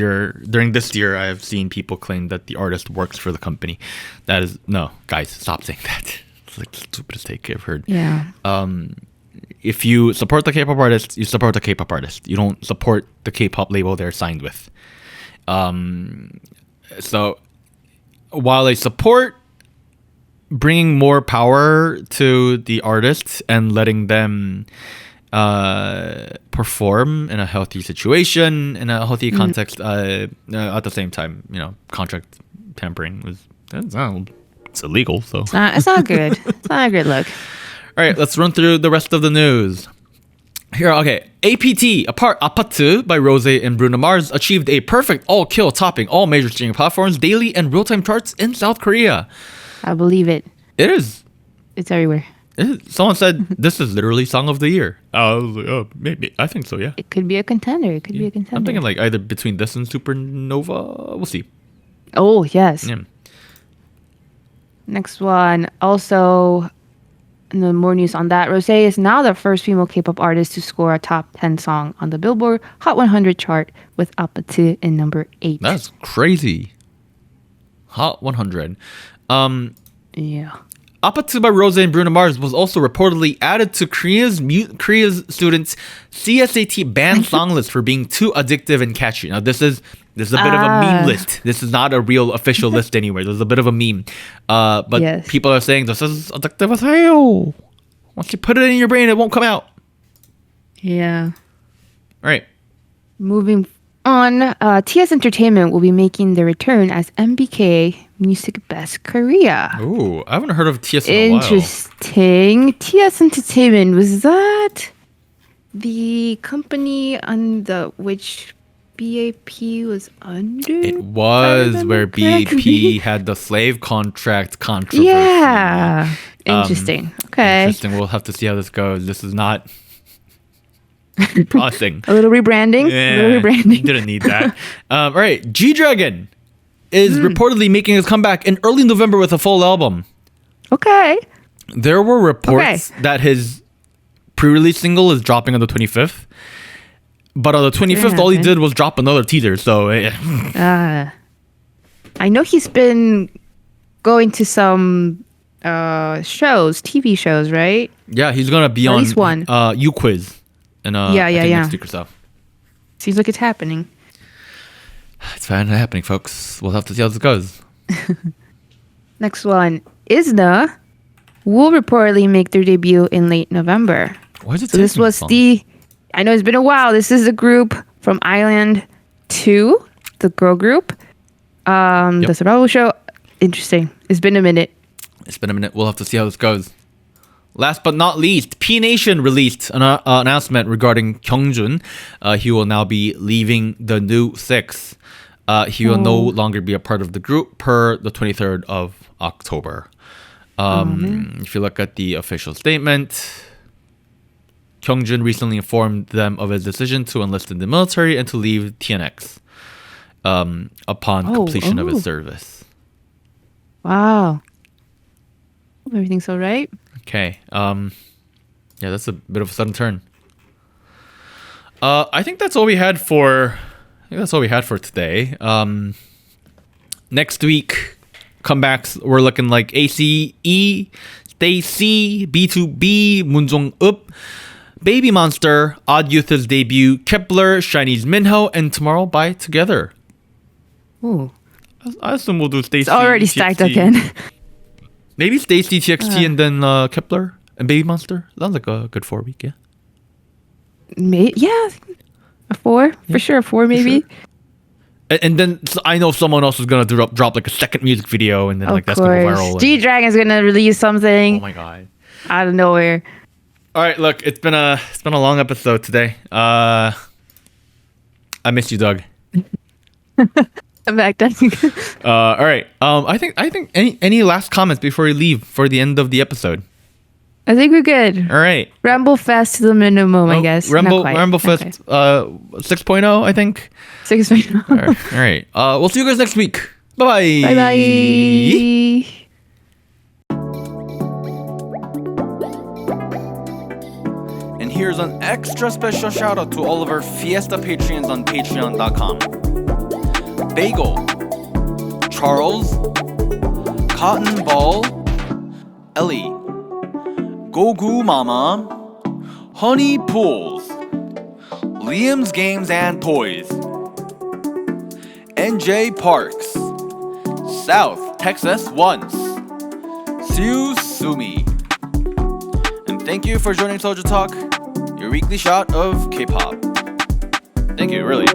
year, I have seen people claim that the artist works for the company. That is no, guys, stop saying that. It's like the stupidest take I've heard. Yeah. If you support the K-pop artist, you support the K-pop artist. You don't support the K-pop label they're signed with. So while I support bringing more power to the artists and letting them perform in a healthy situation, in a healthy context, at the same time, contract tampering it's illegal. So it's not good. It's not a good look. All right, let's run through the rest of the news. Here, okay. 아파트 by Rose and Bruno Mars achieved a perfect all-kill, topping all major streaming platforms, daily and real-time charts in South Korea. I believe it. It is. It's everywhere. Someone said this is literally song of the year. I was like, oh, maybe. I think so, yeah. It could be a contender. I'm thinking like either between this and Supernova. We'll see. Oh, yes. Yeah. Next one. Also, no more news on that. Rose is now the first female K-pop artist to score a top 10 song on the Billboard Hot 100 chart with 아파트 in number 8. That's crazy. Hot 100. Yeah. 아파트 by Rose and Bruno Mars was also reportedly added to Korea's students' CSAT banned song list for being too addictive and catchy. Now this is a bit of a meme list. This is not a real official list anywhere. There's a bit of a meme. But yes. People are saying this is addictive as hell. Once you put it in your brain, it won't come out. Yeah. All right. Moving on, TS Entertainment will be making their return as MBK Music Best Korea. Ooh, I haven't heard of TS in a while. Interesting. TS Entertainment, was that the company under which BAP was under? It was where BAP had the slave contract controversy. Yeah. Interesting. Okay. Interesting. We'll have to see how this goes. This is not processing. A little rebranding. Didn't need that. All right. G-Dragon is reportedly making his comeback in early November with a full album. Okay. There were reports that his pre-release single is dropping on the 25th. But on the 25th, all he did was drop another teaser. So, I know he's been going to some shows, TV shows, right? Yeah, he's gonna be At on least one. U-Quiz. And next week or so. Seems like it's happening. It's finally happening, folks. We'll have to see how this goes. Next one, ITZY will reportedly make their debut in late November. Why is it so this was so I know it's been a while. This is a group from Island 2, the girl group. The survival show. Interesting. It's been a minute. We'll have to see how this goes. Last but not least, P Nation released an announcement regarding Kyungjun. He will now be leaving the new Six. He will no longer be a part of the group per the 23rd of October. If you look at the official statement, Kyungjun recently informed them of his decision to enlist in the military and to leave TNX upon completion of his service. Wow. Everything's all right. Okay. Yeah, that's a bit of a sudden turn. I think that's all we had for today. Next week, comebacks, we're looking like ACE, Stacy, B2B, Moonjong Up, Baby Monster, Odd Youth's debut, Kepler, Chinese Minho, and Tomorrow by Together. Ooh. I assume we'll do Stacy. It's already stacked again. Maybe Stacy, TXT, and then Kepler and Baby Monster. Sounds like a good 4 week, yeah. Yeah, a 4 for sure. A 4 maybe. Sure. And then I know someone else is gonna drop like a second music video, and then that's gonna go viral. G-Dragon's gonna release something. Oh my god! Out of nowhere. All right, look, it's been a long episode today. I miss you, Doug. I'm back then. All right. I think any last comments before we leave for the end of the episode? I think we're good. All right. Ramble fast to the minimum, I guess. Ramble Not quite. Fest 6.0, I think. 6.0. All right. We'll see you guys next week. Bye-bye. Bye-bye. And here's an extra special shout out to all of our Fiesta Patreons on patreon.com. Bagel, Charles, Cotton Ball, Ellie, Gogu Mama, Honey Pools, Liam's Games and Toys, NJ Parks, South Texas Once, Siu Sumi. And thank you for joining SojuTalk, your weekly shot of K-pop. Thank you, really.